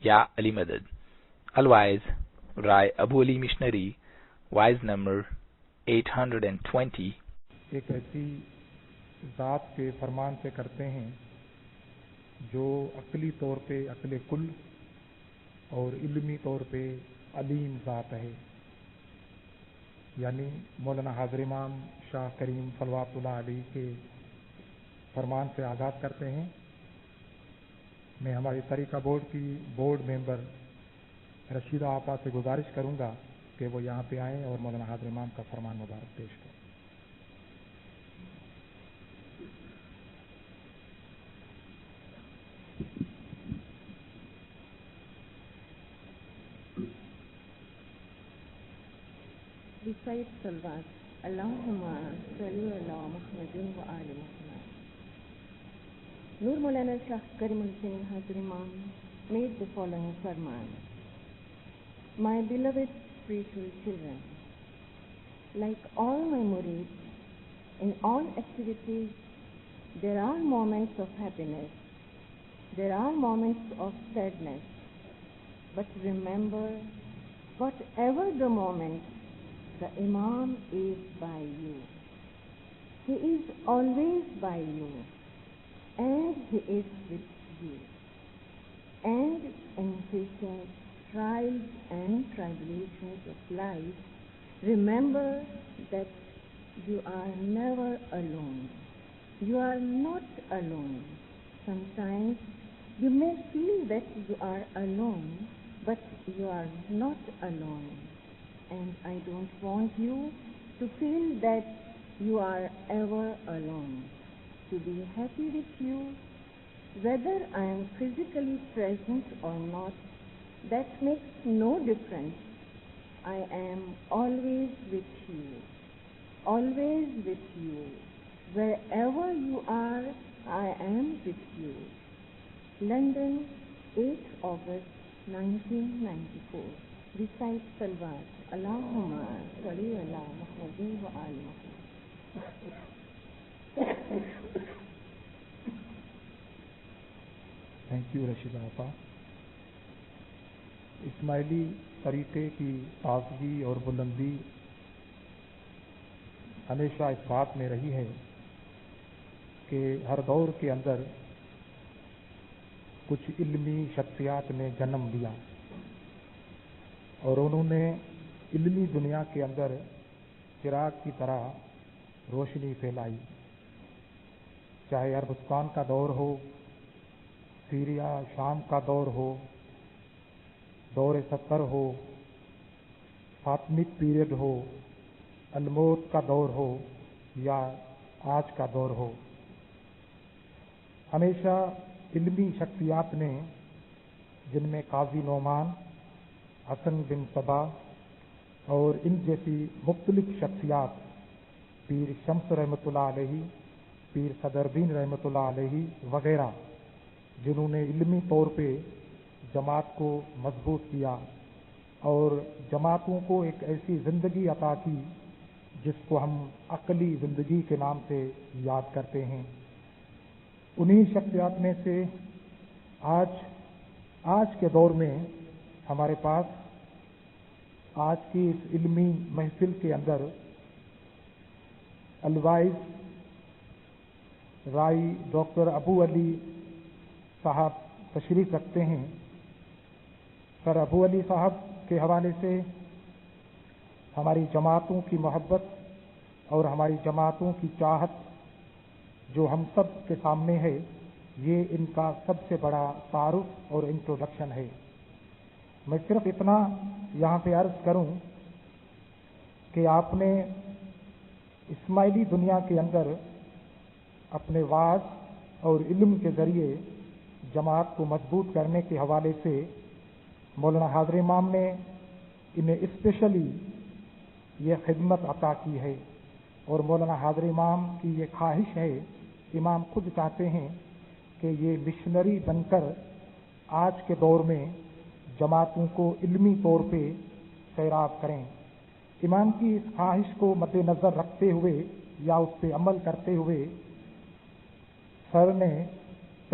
Ya Ali Madad. Otherwise, Rai Abu Ali Missionary, wise number 820. ایک ایسی ذات کے فرمان سے کرتے ہیں جو عقلی طور پہ عقل کل اور علمی طور پہ علیم ذات ہے، یعنی مولانا حاضر امام شاہ کریم صلوات اللہ علیہ کے فرمان سے آغاز کرتے ہیں۔ میں ہماری طریقہ بورڈ کی بورڈ ممبر رشیدہ آپا سے گزارش کروں گا کہ وہ یہاں پہ آئیں اور مولانا حاضر امام کا فرمان مبارک پیش کریں۔ Recite Salawat. Allahumma salli ala Muhammadin wa ali Muhammad. Nur Maulana Shah Karim Hussain Hazir Imam made the following farman. My beloved spiritual children, like all my murids, in all activities, there are moments of happiness, there are moments of sadness, but remember, whatever the moment, the Imam is by you. He is always by you, and he is with you. And in facing trials and tribulations of life, remember that you are never alone. You are not alone. Sometimes you may feel that you are alone, but you are not alone. And I don't want you to feel that you are ever alone. To be happy with you, whether I am physically present or not, that makes no difference. I am always with you. Always with you. Wherever you are, I am with you. London, 8 August 1994. Recite Salawat. Allahumma salli ala Muhammadin wa ali Muhammad. Thank you Rashida آپا۔ اسماعیلی طریقے کی تازگی اور بلندی ہمیشہ اس بات میں رہی ہے کہ ہر دور کے اندر کچھ علمی شخصیات نے جنم لیا اور انہوں نے علمی دنیا کے اندر چراغ کی طرح روشنی پھیلائی، چاہے عربستان کا دور ہو، سیریا شام کا دور ہو، دور 70 ہو، فاطمک پیریڈ ہو، الموت کا دور ہو یا آج کا دور ہو، ہمیشہ علمی شخصیات نے، جن میں قاضی نعمان، حسن بن صبا اور ان جیسی مختلف شخصیات، پیر شمس رحمۃ اللہ علیہ، پیر صدر دین رحمۃ اللہ علیہ وغیرہ، جنہوں نے علمی طور پہ جماعت کو مضبوط کیا اور جماعتوں کو ایک ایسی زندگی عطا کی جس کو ہم عقلی زندگی کے نام سے یاد کرتے ہیں۔ انہی شخصیات میں سے آج کے دور میں ہمارے پاس آج کی اس علمی محفل کے اندر الوائز رائی ڈاکٹر ابو علی صاحب تشریف رکھتے ہیں۔ سر ابو علی صاحب کے حوالے سے ہماری جماعتوں کی محبت اور ہماری جماعتوں کی چاہت جو ہم سب کے سامنے ہے، یہ ان کا سب سے بڑا تعارف اور انٹروڈکشن ہے۔ میں صرف اتنا یہاں پہ عرض کروں کہ آپ نے اسماعیلی دنیا کے اندر اپنے واعظ اور علم کے ذریعے جماعت کو مضبوط کرنے کے حوالے سے مولانا حاضر امام نے انہیں اسپیشلی یہ خدمت عطا کی ہے، اور مولانا حاضر امام کی یہ خواہش ہے، امام خود چاہتے ہیں کہ یہ مشنری بن کر آج کے دور میں جماعتوں کو علمی طور پہ سیراب کریں۔ امام کی اس خواہش کو مد نظر رکھتے ہوئے یا اس پہ عمل کرتے ہوئے سر نے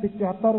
75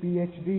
PhD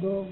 2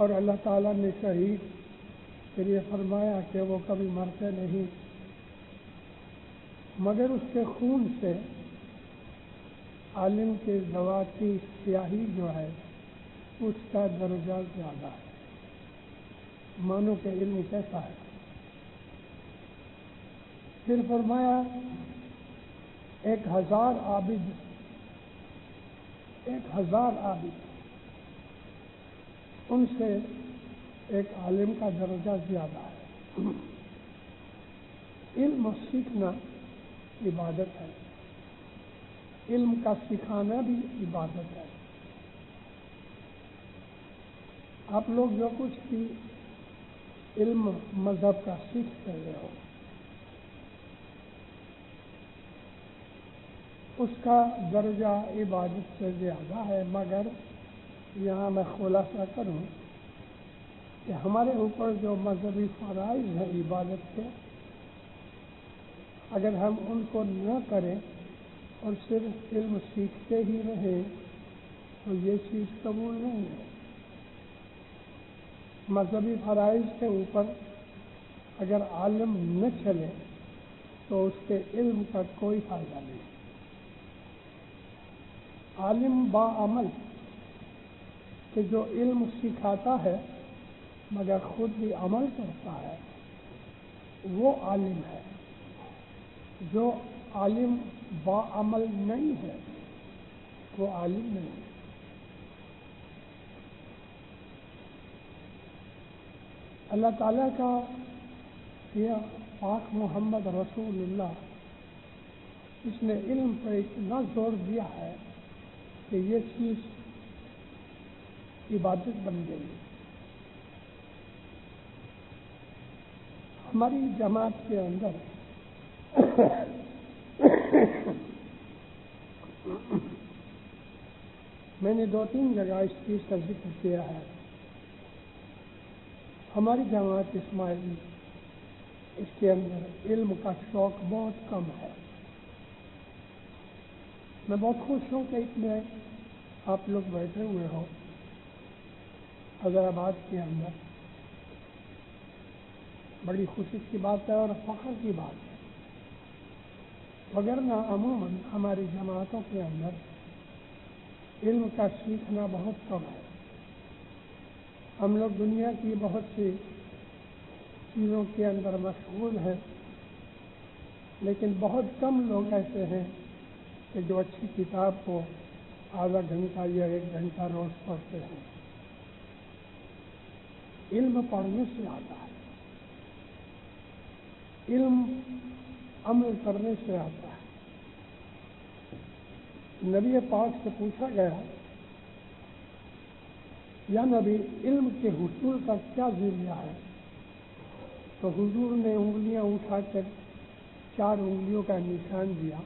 اور اللہ تعالیٰ نے شہید کے لیے فرمایا کہ وہ کبھی مرتے نہیں مگر اس کے خون سے عالم کے ذوات کی سیاہی جو ہے اس کا درجہ زیادہ ہے. مانو کہ علم کیسا ہے. پھر فرمایا 1000 عابد ان سے ایک عالم کا درجہ زیادہ ہے. علم سیکھنا عبادت ہے، علم کا سکھانا بھی عبادت ہے. آپ لوگ جو کچھ بھی علم مذہب کا سیکھ رہے ہو اس کا درجہ عبادت سے زیادہ ہے. مگر یہاں میں خلاصہ کروں کہ ہمارے اوپر جو مذہبی فرائض ہیں عبادت کے، اگر ہم ان کو نہ کریں اور صرف علم سیکھتے ہی رہیں تو یہ چیز قبول نہیں ہے. مذہبی فرائض کے اوپر اگر عالم نہ چلے تو اس کے علم کا کوئی فائدہ نہیں. عالم با عمل کہ جو علم سکھاتا ہے مگر خود بھی عمل کرتا ہے وہ عالم ہے. جو عالم با عمل نہیں ہے وہ عالم نہیں ہے. اللہ تعالیٰ کا یہ پاک محمد رسول اللہ اس نے علم پر اتنا زور دیا ہے کہ یہ چیز عبادت بن گئی. ہماری جماعت کے اندر میں نے 2-3 جگہ اس چیز کا ذکر کیا ہے. ہماری جماعت اسماعیلی اس کے اندر علم کا شوق بہت کم ہے. میں بہت خوش ہوں کہ اتنے آپ لوگ بیٹھے ہوئے ہو حیدرآباد کے اندر. بڑی خوشی کی بات ہے اور فخر کی بات ہے. وگرنہ عموماً ہماری جماعتوں کے اندر علم کا سیکھنا بہت کم ہے. ہم لوگ دنیا کی بہت سی چیزوں کے اندر مشغول ہیں لیکن بہت کم لوگ ایسے ہیں کہ جو اچھی کتاب کو آدھا گھنٹہ یا 1 گھنٹہ روز پڑھتے ہیں. علم پڑھنے سے آتا ہے، علم عمل کرنے سے آتا ہے. نبی پاک سے پوچھا گیا یا نبی علم کے حصول کا کیا ذریعہ ہے؟ تو حضور نے انگلیاں اٹھا کر 4 انگلیوں کا نشان دیا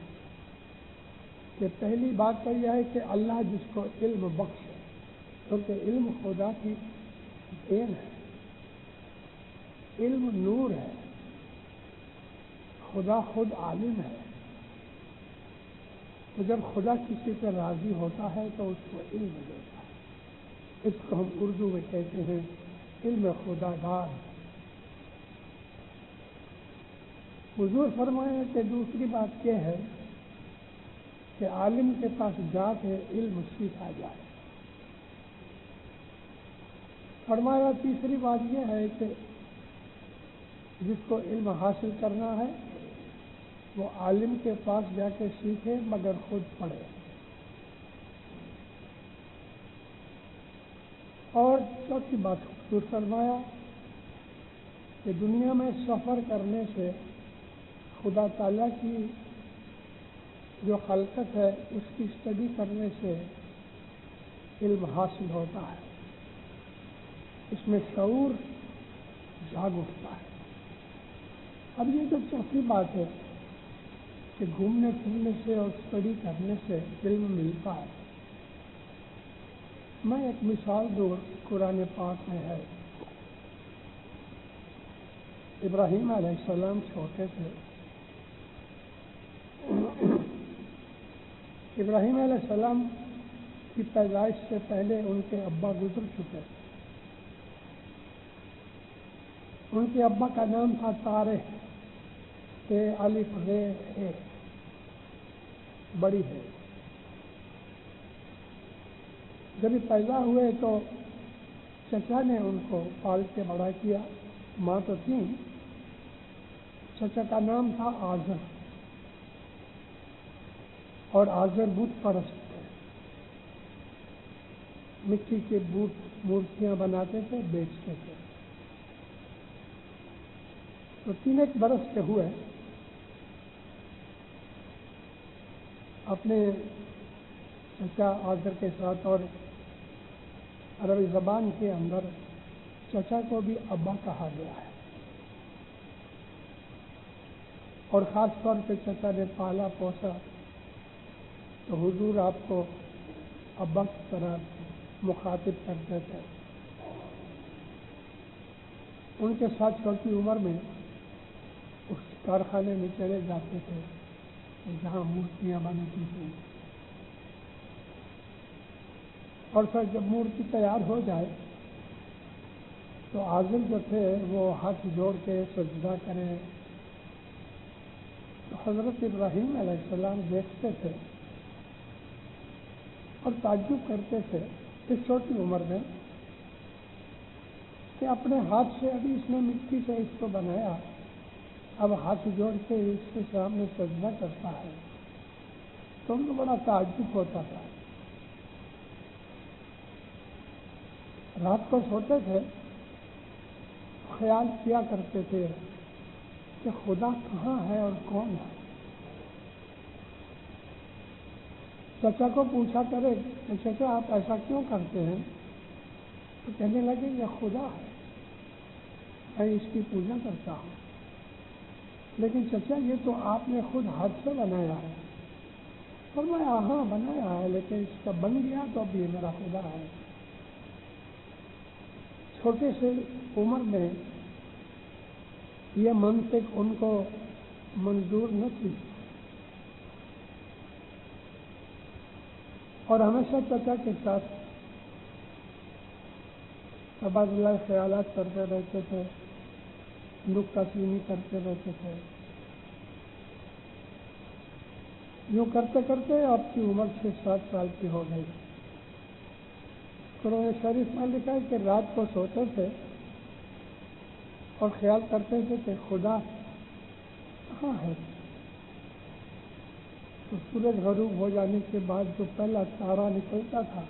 کہ پہلی بات تو یہ ہے کہ اللہ جس کو علم بخشے، کیونکہ علم خدا کی دین ہے. علم نور ہے، خدا خود عالم ہے. تو جب خدا کسی سے راضی ہوتا ہے تو اس کو علم دیتا ہے. اس کو ہم اردو میں کہتے ہیں علم خدا دار. حضور فرمایا کہ دوسری بات یہ ہے کہ عالم کے پاس جا کے علم سیکھا جائے. فرمایا تیسری بات یہ ہے کہ جس کو علم حاصل کرنا ہے وہ عالم کے پاس جا کے سیکھے مگر خود پڑھے. اور چوتھی بات حضور فرمایا کہ دنیا میں سفر کرنے سے خدا تعالیٰ کی جو خلقت ہے اس کی اسٹڈی کرنے سے علم حاصل ہوتا ہے. اس میں شعور جاگ اٹھتا ہے. اب یہ جو چوتھی بات ہے کہ گھومنے پھرنے سے اور اسٹڈی کرنے سے علم ملتا ہے، میں ایک مثال دوں. قرآن پاک میں ہے ابراہیم علیہ السلام چھوٹے تھے. ابراہیم علیہ السلام کی پیدائش سے پہلے ان کے ابا گزر چکے. ان کے ابا کا نام تھا طارق، الف ر اے بڑی ہے۔ جب یہ پیدا ہوئے تو چچا نے ان کو پال کے بڑا کیا، ماں تو تھی۔ چچا کا نام تھا آذر، اور آذر بت پرست تھے، مٹی کے مورتیاں بناتے تھے، بیچتے تھے۔ تو 3 برس کے ہوئے اپنے چچا آذر کے ساتھ، اور عربی زبان کے اندر چچا کو بھی ابا کہا گیا ہے، اور خاص طور پہ چچا نے پالا پوسا، تو حضور آپ کو ابا کی طرح مخاطب کرتے تھے۔ ان کے ساتھ چھوٹی عمر میں اس کارخانے میں چلے جاتے تھے جہاں مورتیاں بنتی تھیں، اور پھر جب مورتی تیار ہو جائے تو عازل جو تھے وہ ہاتھ جوڑ کے سجدہ کریں، تو حضرت ابراہیم علیہ السلام دیکھتے تھے اور تعجب کرتے تھے اس چھوٹی عمر میں کہ اپنے ہاتھ سے ابھی اس نے مٹی سے اس کو بنایا، اب ہاتھ جوڑ کے اس کے سامنے سجدہ کرتا ہے، تو ان کو بڑا تعجب ہوتا تھا۔ رات کو سوتے تھے، خیال کیا کرتے تھے کہ خدا کہاں ہے اور کون ہے۔ چچا کو پوچھا کرے کہ چچا آپ ایسا کیوں کرتے ہیں، تو کہنے لگے یہ خدا ہے، میں اس کی پوجا کرتا ہوں۔ لیکن چچا یہ تو آپ نے خود ہاتھ سے بنایا ہے۔ فرمایا ہاں بنایا ہے، لیکن اس کا بن گیا تو اب یہ میرا خدا ہے۔ چھوٹے سے عمر میں یہ منطق ان کو منظور نہ تھی، اور ہمیشہ چچا کے ساتھ تبادلہ خیالات کرتے رہتے تھے، نکتہ چینی کرتے رہتے تھے۔ یوں کرتے کرتے آپ کی عمر 6-7 سال کی ہو گئی۔ قرآن شریف میں لکھا ہے کہ رات کو سوتے تھے اور خیال کرتے تھے کہ خدا کہاں ہے، تو سورج غروب ہو جانے کے بعد جو پہلا تارا نکلتا تھا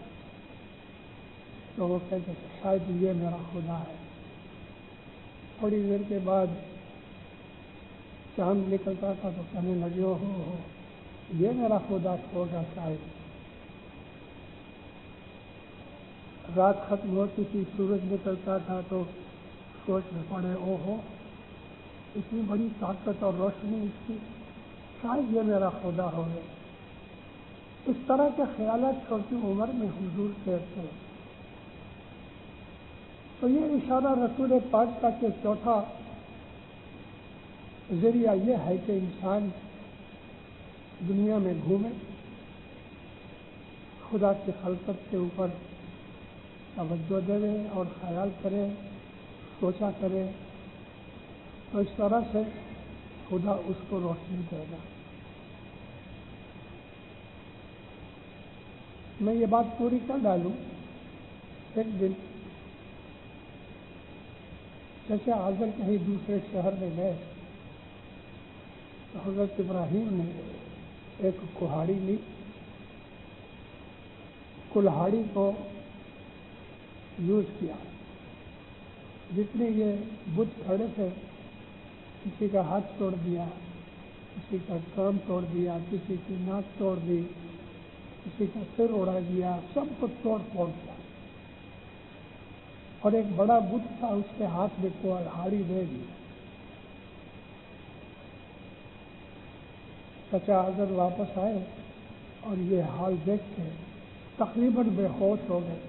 تو وہ کہتے تھے شاید یہ میرا خدا ہے۔ تھوڑی دیر کے بعد چاند نکلتا تھا تو کہنے لگے ہو یہ میرا خدا ہوگا شاید۔ رات ختم ہوتی تھی، سورج نکلتا تھا تو سوچ میں پڑے اتنی بڑی طاقت اور روشنی اس کی، شاید یہ میرا خدا ہوگا۔ اس طرح کے خیالات چھوٹی عمر میں حضور کے تھے۔ تو یہ اشارہ رسول پاک کا کہ چوتھا ذریعہ یہ ہے کہ انسان دنیا میں گھومے، خدا کی خلقت کے اوپر توجہ دے اور خیال کرے، سوچا کرے، تو اس طرح سے خدا اس کو روشنی دے گا۔ میں یہ بات پوری کر ڈالوں، ایک دن چچا آذر کہیں دوسرے شہر میں گئے تو حضرت ابراہیم نے ایک کہاڑی لی، کلہاڑی کو یوز کیا۔ جتنے یہ بت کھڑے تھے، کسی کا ہاتھ توڑ دیا، کسی کا کان توڑ دیا، کسی کی ناک توڑ دی، کسی کا سر اڑا دیا، سب کو توڑ پھوڑ دیا۔ اور ایک بڑا بت تھا، اس کے ہاتھ میں کلہاڑی دے دی۔ چچا آذر واپس آئے اور یہ حال دیکھ کے تقریباً بے ہوش ہو گئے۔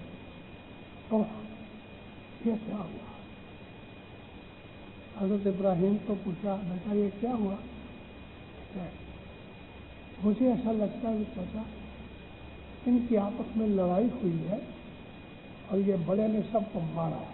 یہ کیا ہوا؟ حضرت ابراہیم کو پوچھا بیٹا یہ کیا ہوا؟ مجھے ایسا لگتا ہے کہ چچا ان کی آپس میں لڑائی ہوئی ہے اور یہ بڑے نے سب کو مارا ہے۔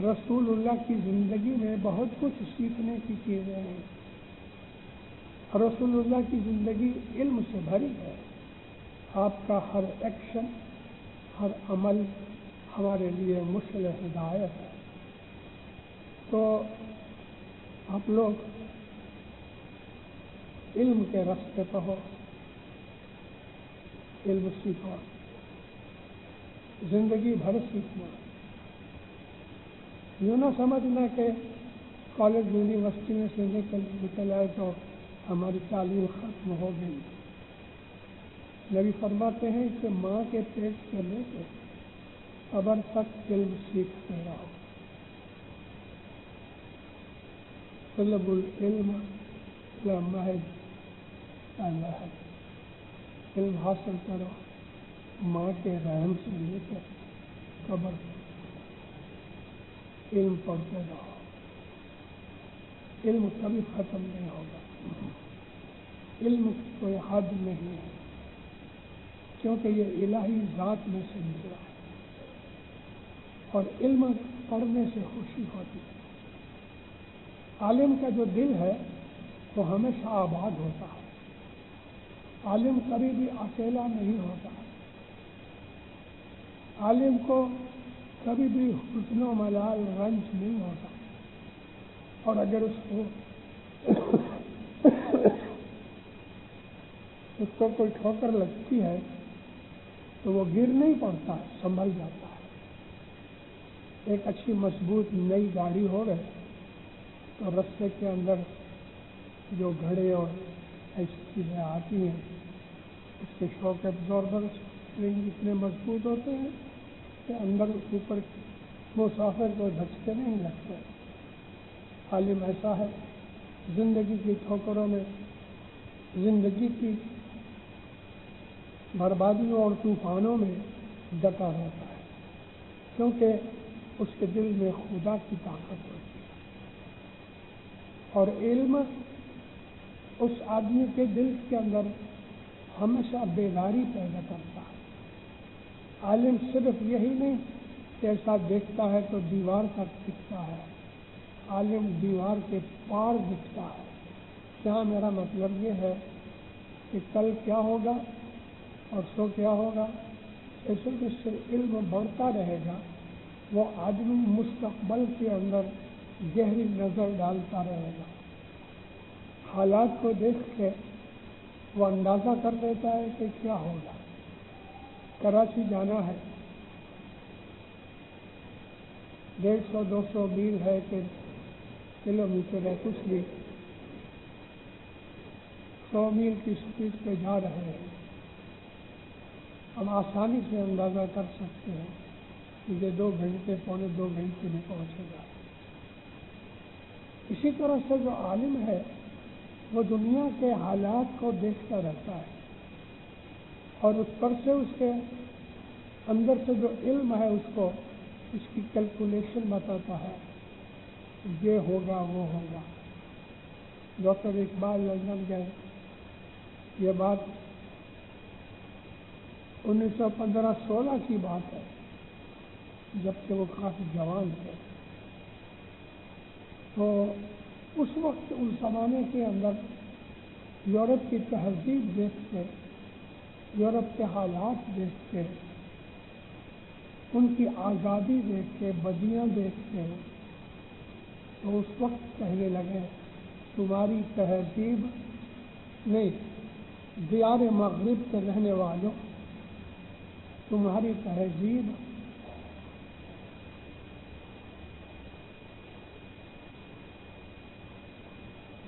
رسول اللہ کی زندگی میں بہت کچھ سیکھنے کی چیزیں ہیں. رسول اللہ کی زندگی علم سے بھری ہے. آپ کا ہر ایکشن، ہر عمل ہمارے لیے مشعل ہدایت ہے. تو آپ لوگ علم کے راستے پر ہو، علم سیکھو، زندگی بھر سیکھنا. یوں نہ سمجھنا کہ کالج یونیورسٹی میں سے نکل آئے تو ہماری تعلیم ختم ہو گئی. نبی فرماتے ہیں کہ ماں کے پیٹ سے لے کے قبر تک علم سیکھتے رہو. طلب العلم لا محض اللہ، علم حاصل کرو ماں کے رحم سے لے کر قبر تک. علم پڑھتے رہو، علم کبھی ختم نہیں ہوگا. علم کی کوئی حد نہیں ہے، کیونکہ یہ الہی ذات میں سے نکلا ہے. اور علم پڑھنے سے خوشی ہوتی ہے. عالم کا جو دل ہے وہ ہمیشہ آباد ہوتا ہے. عالم کبھی بھی اکیلا نہیں ہوتا. عالم کو کبھی بھی حزن و ملال رنج نہیں ہوتا. اور اگر اس کو کوئی ٹھوکر لگتی ہے تو وہ گر نہیں پڑتا، سنبھل جاتا ہے. ایک اچھی مضبوط نئی گاڑی ہو گئے تو رستے کے اندر جو گھڑے اور ایسی چیزیں آتی ہیں اس کے شوق ابزاربر اسپرنگ اتنے مضبوط ہوتے ہیں کہ اندر اوپر مسافر کو دھچکے نہیں لگتے. عالم ایسا ہے، زندگی کی ٹھوکروں میں، زندگی کی بربادیوں اور طوفانوں میں ڈٹا رہتا ہے، کیونکہ اس کے دل میں خدا کی طاقت ہوتی ہے. اور علم اس آدمی کے دل کے اندر ہمیشہ بیداری پیدا کرتا ہے. عالم صرف یہی نہیں کہ ایسا دیکھتا ہے تو دیوار تک دکھتا ہے، عالم دیوار کے پار دکھتا ہے. کیا میرا مطلب یہ ہے کہ کل کیا ہوگا اور سو کیا ہوگا؟ ایسے جس سے علم بڑھتا رہے گا وہ آدمی مستقبل کے اندر گہری نظر ڈالتا رہے گا. حالات کو دیکھ کے وہ اندازہ کر لیتا ہے کہ کیا ہوگا. کراچی جانا ہے، 150-200 میل ہے کہ کلومیٹر ہے، کچھ بھی 100 میل کی سپیڈ پہ جا رہے ہیں. ہم آسانی سے اندازہ کر سکتے ہیں کہ یہ 2 گھنٹے پونے 2 گھنٹے میں پہنچے گا. اسی طرح سے جو عالم ہے وہ دنیا کے حالات کو دیکھتا رہتا ہے اور اس پر سے اس کے اندر سے جو علم ہے اس کو اس کی کیلکولیشن بتاتا ہے، یہ ہوگا وہ ہوگا. ڈاکٹر اقبال لندن گئے. یہ بات 1915-16 کی بات ہے، جبکہ وہ کافی جوان تھے. تو اس وقت اس زمانے کے اندر یورپ کی تہذیب دیکھ کے، یورپ کے حالات دیکھ کے، ان کی آزادی دیکھ کے، بدیاں دیکھ کے، تو اس وقت کہنے لگے تمہاری تہذیب نہیں، دیار مغرب کے رہنے والوں، تمہاری تہذیب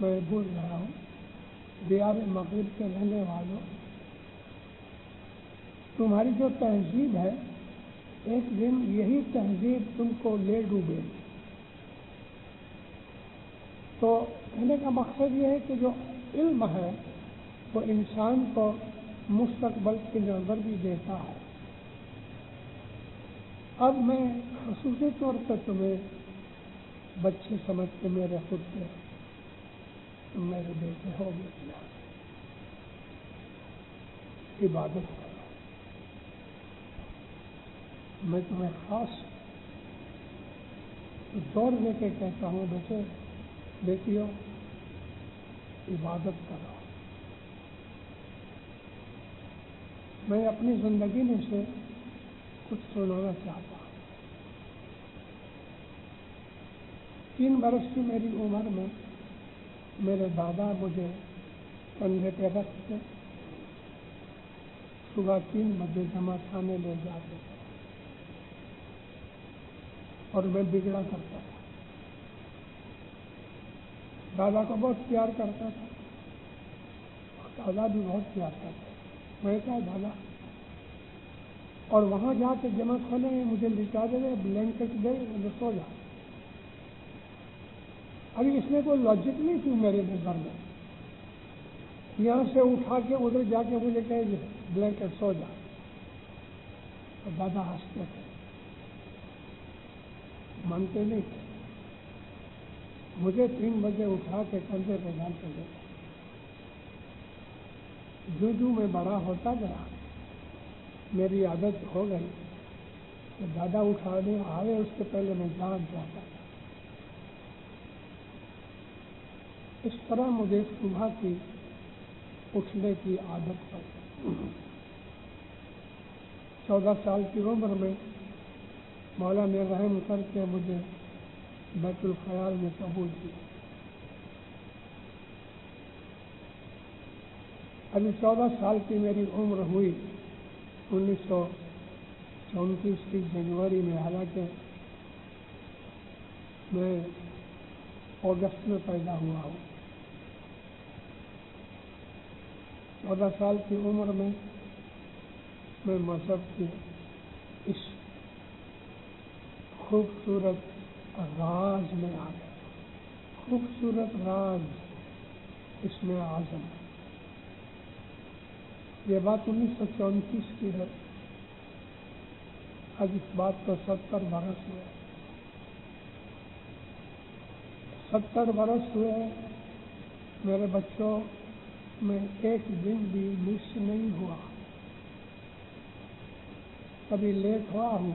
میں بول رہا ہوں، دیار مغرب کے رہنے والوں، تمہاری جو تہذیب ہے ایک دن یہی تہذیب تم کو لے ڈوبے گی. تو کہنے کا مقصد یہ ہے کہ جو علم ہے وہ انسان کو مستقبل کی نظر بھی دیتا ہے. اب میں خصوصی طور پر تمہیں بچے سمجھ کے میرے خود سے تم میرے بیٹے ہو گئے، عبادت کرو. میں تمہیں خاص تو دور لے کے کہتا ہوں بیٹے بیٹیوں عبادت کرو. میں اپنی زندگی میں سے کچھ سنانا چاہتا ہوں. 3 برس کی میری عمر میں میرے دادا مجھے کندھے پہ رکھتے صبح 3 بجے جمع خانے لے جاتے اور میں بگڑا کرتا تھا. دادا کو بہت پیار کرتا تھا اور دادا بھی بہت پیار کرتا تھا. میں کہا دادا، اور وہاں جا کے جمع خانے میں مجھے لٹا دے بلینکٹ دے مجھے سو جا. ابھی اس میں کوئی لاجک نہیں تھی میرے نظر میں. یہاں سے اٹھا کے ادھر جا کے مجھے کہے بلینکٹ سو جا. تو دادا ہنستے تھے، مانتے نہیں تھے. مجھے 3 بجے اٹھا کے کندھے پہ ڈال کے دیتے. جو میں بڑا ہوتا گیا میری عادت ہو گئی کہ دادا اٹھانے آئے اس سے پہلے میں جاگ جاتا تھا. اس طرح مجھے صبح کی اٹھنے کی عادت پڑی. 14 سال کی عمر میں مولا نے رحم کر کے مجھے بیت الخیال میں قبول کیا. ابھی 14 سال کی میری عمر ہوئی 1934 کی جنوری میں. حالانکہ میں اگست میں پیدا ہوا ہوں. 14 سال کی عمر میں مذہب کے اس خوبصورت راز میں آ گیا. خوبصورت راز اس میں اعظم. یہ بات 1934 کی ہے. اب اس بات کو 70 برس ہوئے. 70 برس ہوئے. میرے بچوں میں ایک دن بھی مس نہیں ہوا. کبھی لیٹ ہوا ہوں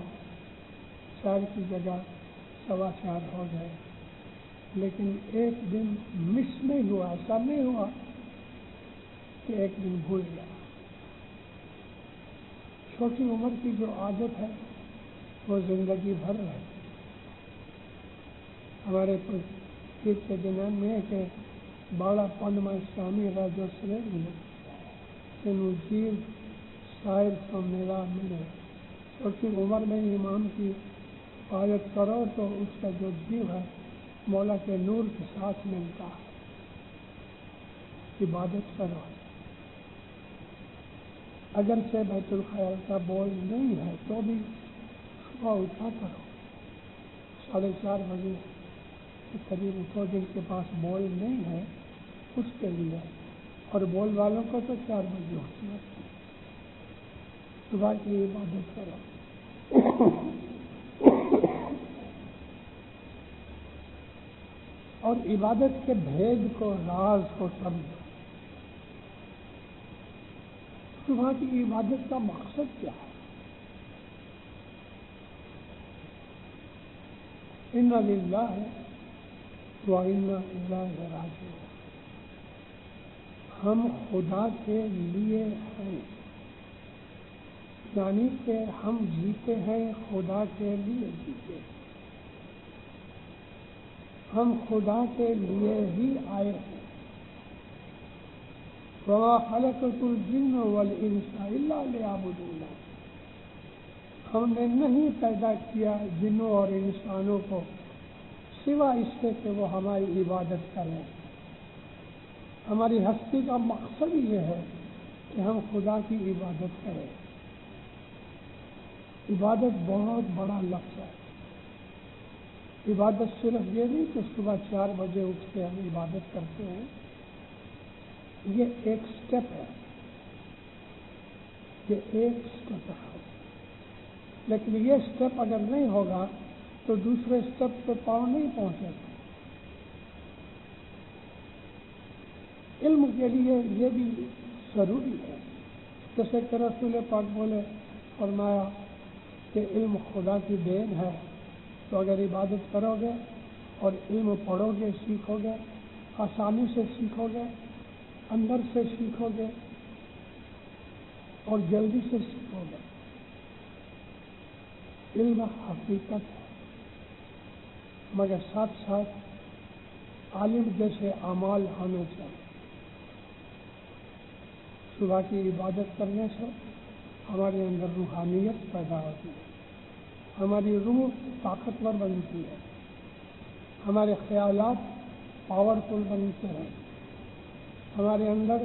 4 کی جگہ 4:15 ہو گئے، لیکن ایک دن مس نہیں ہوا. ایسا نہیں ہوا کہ ایک دن بھول گیا. چھوٹی عمر کی جو عادت ہے وہ زندگی بھر رہے. ہمارے پیر کے دنوں میں کہ باڑا پنما سوامی راجو سریندر نوجیر شاعر کو میرا ملے. چھوٹی عمر میں امام کی عادت کرو تو اس کا جو جیو ہے مولا کے نور کے ساتھ ملتا ہے. عبادت کرو. اگرچہ بیت الخیال کا بول نہیں ہے تو بھی صبح اٹھا کرو. 4:30 بجے کے قریب اٹھو. جن کے پاس بول نہیں ہے اس کے لیے، اور بول والوں کو تو 4 بجے اٹھنا. صبح کی عبادت کرو اور عبادت کے بھید کو، راز کو سمجھو. صبح کی عبادت کا مقصد کیا ہے؟ اِنَّ لِلَّهِ وَإِنَّا إِلَيْهِ رَاجِعُونَ. ہم خدا کے لیے ہیں، یعنی کہ ہم جیتے ہیں خدا کے لیے جیتے ہیں. ہم خدا کے لیے ہی آئے ہیں. وَمَا خَلَقْتُ الْجِنَّ وَالْإِنسَ إِلَّا لِيَعْبُدُونَ. ہم نے نہیں پیدا کیا جنوں اور انسانوں کو سوا اس سے کہ وہ ہماری عبادت کریں. ہماری ہستی کا مقصد یہ ہے کہ ہم خدا کی عبادت کریں. عبادت بہت بڑا لفظ ہے. عبادت صرف یہ نہیں کہ صبح 4 بجے اٹھ کے ہم عبادت کرتے ہیں. یہ ایک سٹیپ ہے. یہ ایک سٹیپ ہے. لیکن یہ سٹیپ اگر نہیں ہوگا تو دوسرے سٹیپ پہ پاؤں نہیں پہنچے گا. علم کے لیے یہ بھی ضروری ہے. جیسے کہ رسول پاک بولے فرمایا کہ علم خدا کی دین ہے تو اگر عبادت کرو گے اور علم پڑھو گے، سیکھو گے، آسانی سے سیکھو گے، اندر سے سیکھو گے اور جلدی سے سیکھو گے۔ علم حقیقت ہے، مگر ساتھ ساتھ عالم جیسے اعمال ہونے چاہیے۔ صبح کی عبادت کرنے سے ہمارے اندر روحانیت پیدا ہوتی ہے، ہماری روح طاقتور بنتی ہے، ہمارے خیالات پاورفل بنتے ہیں، ہمارے اندر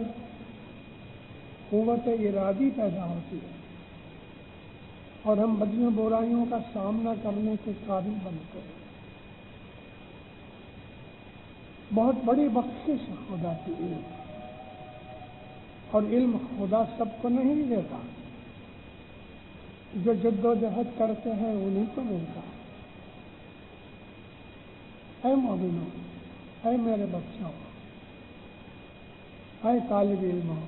قوت ارادی پیدا ہوتی ہے اور ہم بدیوں برائیوں کا سامنا کرنے کے قابل بنتے ہیں۔ بہت بڑی بخشش ہے خدا کی علم، اور علم خدا سب کو نہیں دیتا، جو جد و جہد کرتے ہیں انہیں کو ملتا ہے۔ اے مومنوں، اے میرے بچوں، اے طالب علموں،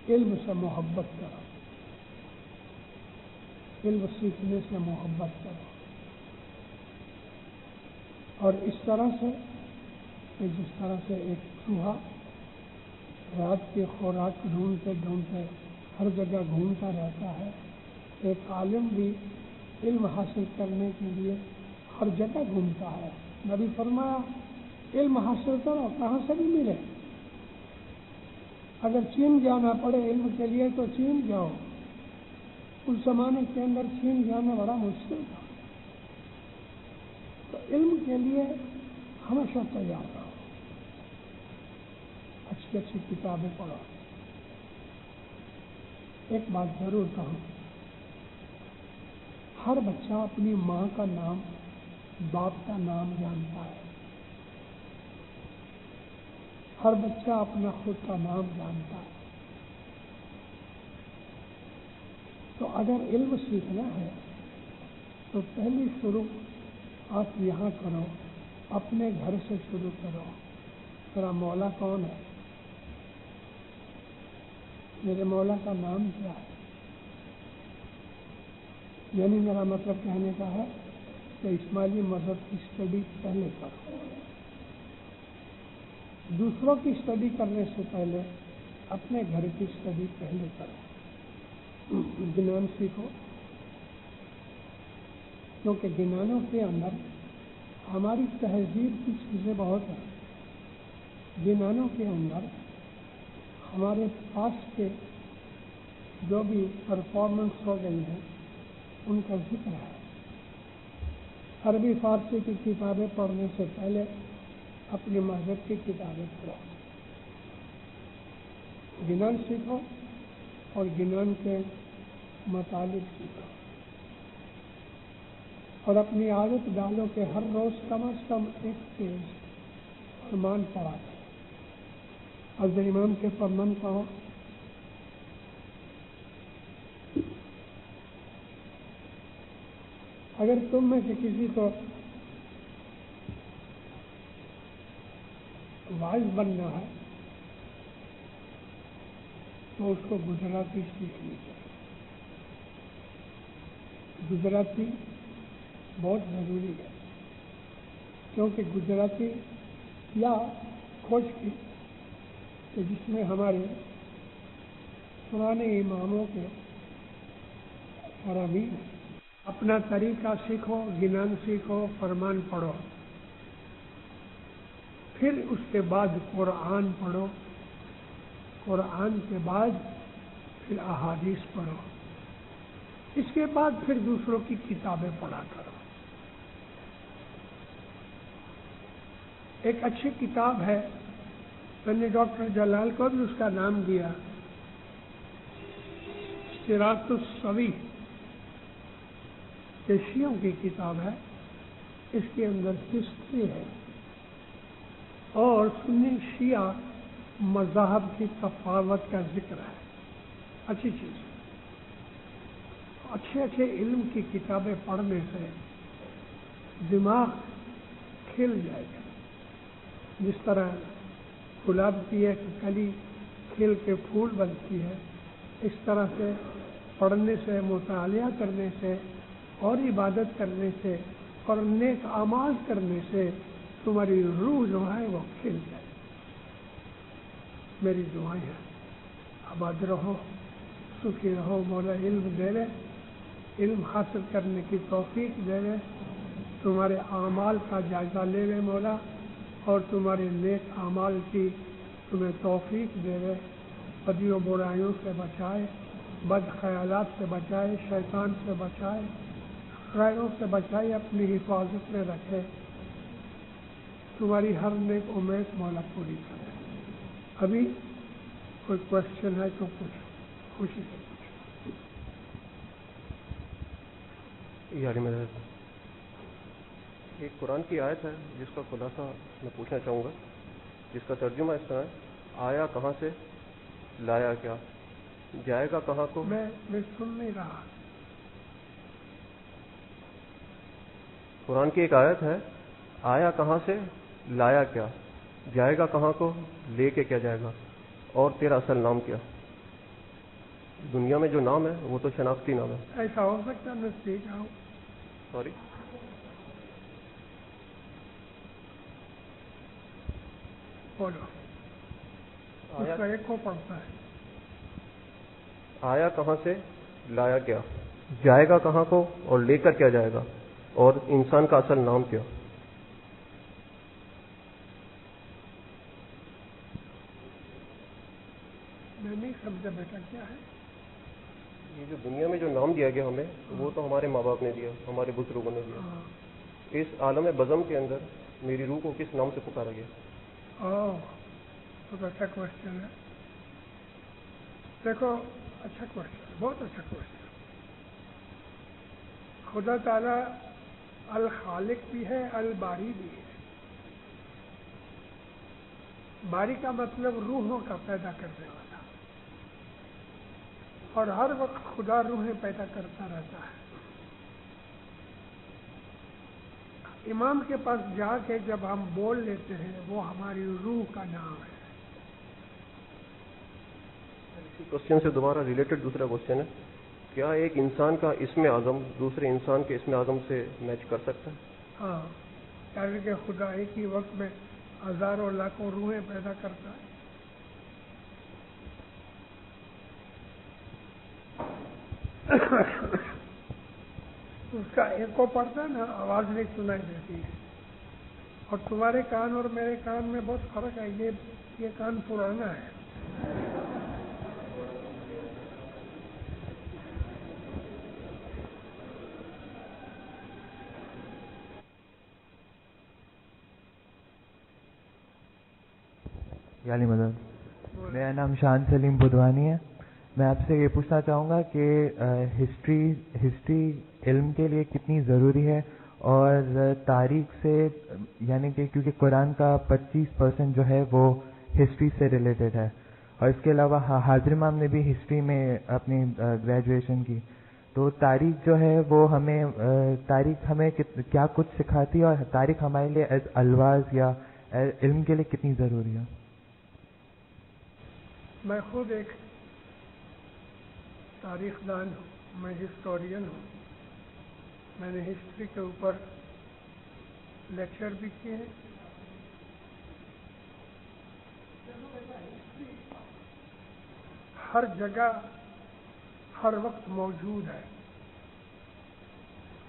علم سے محبت کرو، علم سیکھنے سے محبت کرو، اور اس طرح سے کہ جس طرح سے ایک چوہا رات کی خوراک ڈھونڈتے ڈھونڈتے ہر جگہ گھومتا رہتا ہے، ایک عالم بھی علم حاصل کرنے کے لیے ہر جگہ گھومتا ہے۔ نبی فرمایا علم حاصل کرو، کہاں سے بھی ملے، اگر چین جانا پڑے علم کے لیے تو چین جاؤ۔ اس زمانے کے اندر چین جانا بڑا مشکل تھا، تو علم کے لیے ہمیشہ تیار رہو، اچھی اچھی کتابیں پڑھو۔ ایک بات ضرور کہوں، ہر بچہ اپنی ماں کا نام، باپ کا نام جانتا ہے، ہر بچہ اپنا خود کا نام جانتا ہے۔ تو اگر علم سیکھنا ہے تو پہلی شروع آپ یہاں کرو، اپنے گھر سے شروع کرو۔ میرا مولا کون ہے؟ میرے مولا کا نام کیا ہے؟ یعنی میرا مطلب کہنے کا ہے کہ اسماعیلی مذہب کی اسٹڈی پہلے کرو، دوسروں کی اسٹڈی کرنے سے پہلے اپنے گھر کی اسٹڈی پہلے کرو، گنان سیکھو، کیونکہ گنانوں کے اندر ہماری تہذیب کی چیزیں بہت ہیں، گنانوں کے اندر ہمارے پاس کے جو بھی پرفارمنس ہو گئی ہیں ان کا ذکر ہے۔ عربی فارسی کی کتابیں پڑھنے سے پہلے اپنے مذہب کی کتابیں پڑھو، گنان سیکھو اور گنان کے مطالب سیکھو، اور اپنی عادت ڈالو کہ ہر روز کم از کم ایک پیج فرمان پڑھا کرو، حضرت امام کے فرمان پڑھو، اگر تم میں سے کسی کو واعظ بننا ہے تو اس کو گجراتی سیکھنی چاہیے۔ گجراتی بہت ضروری ہے، کیونکہ گجراتی یا کھوجپی کہ جس میں ہمارے پرانے اماموں کے فرامین ہیں۔ اپنا طریقہ سیکھو، گنان سیکھو، فرمان پڑھو، پھر اس کے بعد قرآن پڑھو، قرآن کے بعد پھر احادیث پڑھو، اس کے بعد پھر دوسروں کی کتابیں پڑھا کرو۔ ایک اچھی کتاب ہے، میں نے ڈاکٹر جلال کو بھی اس کا نام دیا، صراط السوی، یہ شیعوں کی کتاب ہے، اس کے اندر ہسٹری ہے اور سنی شیعہ مذاہب کی تفاوت کا ذکر ہے، اچھی چیز ہے۔ اچھے اچھے علم کی کتابیں پڑھنے سے دماغ کھل جائے گا، جس طرح گلاب کی ایک کلی کھل کے پھول بنتی ہے، اس طرح سے پڑھنے سے، مطالعہ کرنے سے اور عبادت کرنے سے اور نیک اعمال کرنے سے تمہاری روح جو ہے وہ کھل جائے. میری دعائیں ہیں آباد رہو, سکھی رہو. مولا علم دے رہے, علم حاصل کرنے کی توفیق دے رہے, تمہارے اعمال کا جائزہ لے رہے مولا, اور تمہارے نیک اعمال کی تمہیں توفیق دے رہے. بدیوں برائیوں سے بچائے, بد خیالات سے بچائے, شیطان سے بچائے, غیروں سے بچائے, اپنی حفاظت میں رکھے. تمہاری ہر نیک امید مولا پوری کرے. ابھی کوئی کوشچن ہے تو پوچھو, خوشی سے پوچھو. یاری مدد ایک قرآن کی آیت ہے جس کا خلاصہ میں پوچھنا چاہوں گا, جس کا ترجمہ اس طرح ہے, آیا کہاں سے, لایا کیا, جائے گا کہاں کو. میں سن نہیں رہا. قرآن کی ایک آیت ہے, آیا کہاں سے, لایا کیا, جائے گا کہاں کو, لے کے کیا جائے گا, اور تیرا اصل نام کیا. دنیا میں جو نام ہے وہ تو شناختی نام ہے. ایسا ہو سکتا ہے میں سیکھ رہا ہوں. سوری, بولو. اس کا ایک کو پڑھتا ہے. آیا کہاں سے, لایا کیا, جائے گا کہاں کو, اور لے کر کیا جائے گا, اور انسان کا اصل نام کیا. میں نہیں سمجھا بیٹا کیا ہے. یہ جو دنیا میں جو نام دیا گیا ہمیں وہ تو ہمارے ماں باپ نے دیا, ہمارے بزرگوں نے دیا. اس عالم بزم کے اندر میری روح کو کس نام سے پکارا گیا. بہت اچھا کوشچن ہے. دیکھو, اچھا کوشچن, بہت اچھا کوشچن. خدا تعالیٰ الخالق بھی ہے, الباری بھی ہے. باری کا مطلب روحوں کا پیدا کرنے والا, اور ہر وقت خدا روحیں پیدا کرتا رہتا ہے. امام کے پاس جا کے جب ہم بول لیتے ہیں وہ ہماری روح کا نام ہے. اسی کوشچن سے دوبارہ ریلیٹڈ دوسرا کوشچن ہے, کیا ایک انسان کا اسم اعظم دوسرے انسان کے اسم اعظم سے میچ کر سکتا ہے؟ ہاں, کہ خدا ایک ہی وقت میں ہزاروں لاکھوں روحیں پیدا کرتا ہے. اس کا ایک کو پڑتا ہے نا, آواز نہیں سنائی دیتی ہے. اور تمہارے کان اور میرے کان میں بہت فرق ہے. یہ کان پرانا ہے. یعنی مدد, میرا نام شان سلیم بدوانی ہے. میں آپ سے یہ پوچھنا چاہوں گا کہ ہسٹری علم کے لیے کتنی ضروری ہے, اور تاریخ سے, یعنی کہ کیونکہ قرآن کا 25% جو ہے وہ ہسٹری سے ریلیٹڈ ہے, اور اس کے علاوہ حاضر امام نے بھی ہسٹری میں اپنی گریجویشن کی. تو تاریخ جو ہے وہ تاریخ ہمیں کیا کچھ سکھاتی ہے, اور تاریخ ہمارے لیے ایز الواز یا علم کے لیے کتنی ضروری ہے. میں خود ایک تاریخ دان ہوں, میں ہسٹورین ہوں. میں نے ہسٹری کے اوپر لیکچر بھی کیے ہیں. ہر جگہ ہر وقت موجود ہے.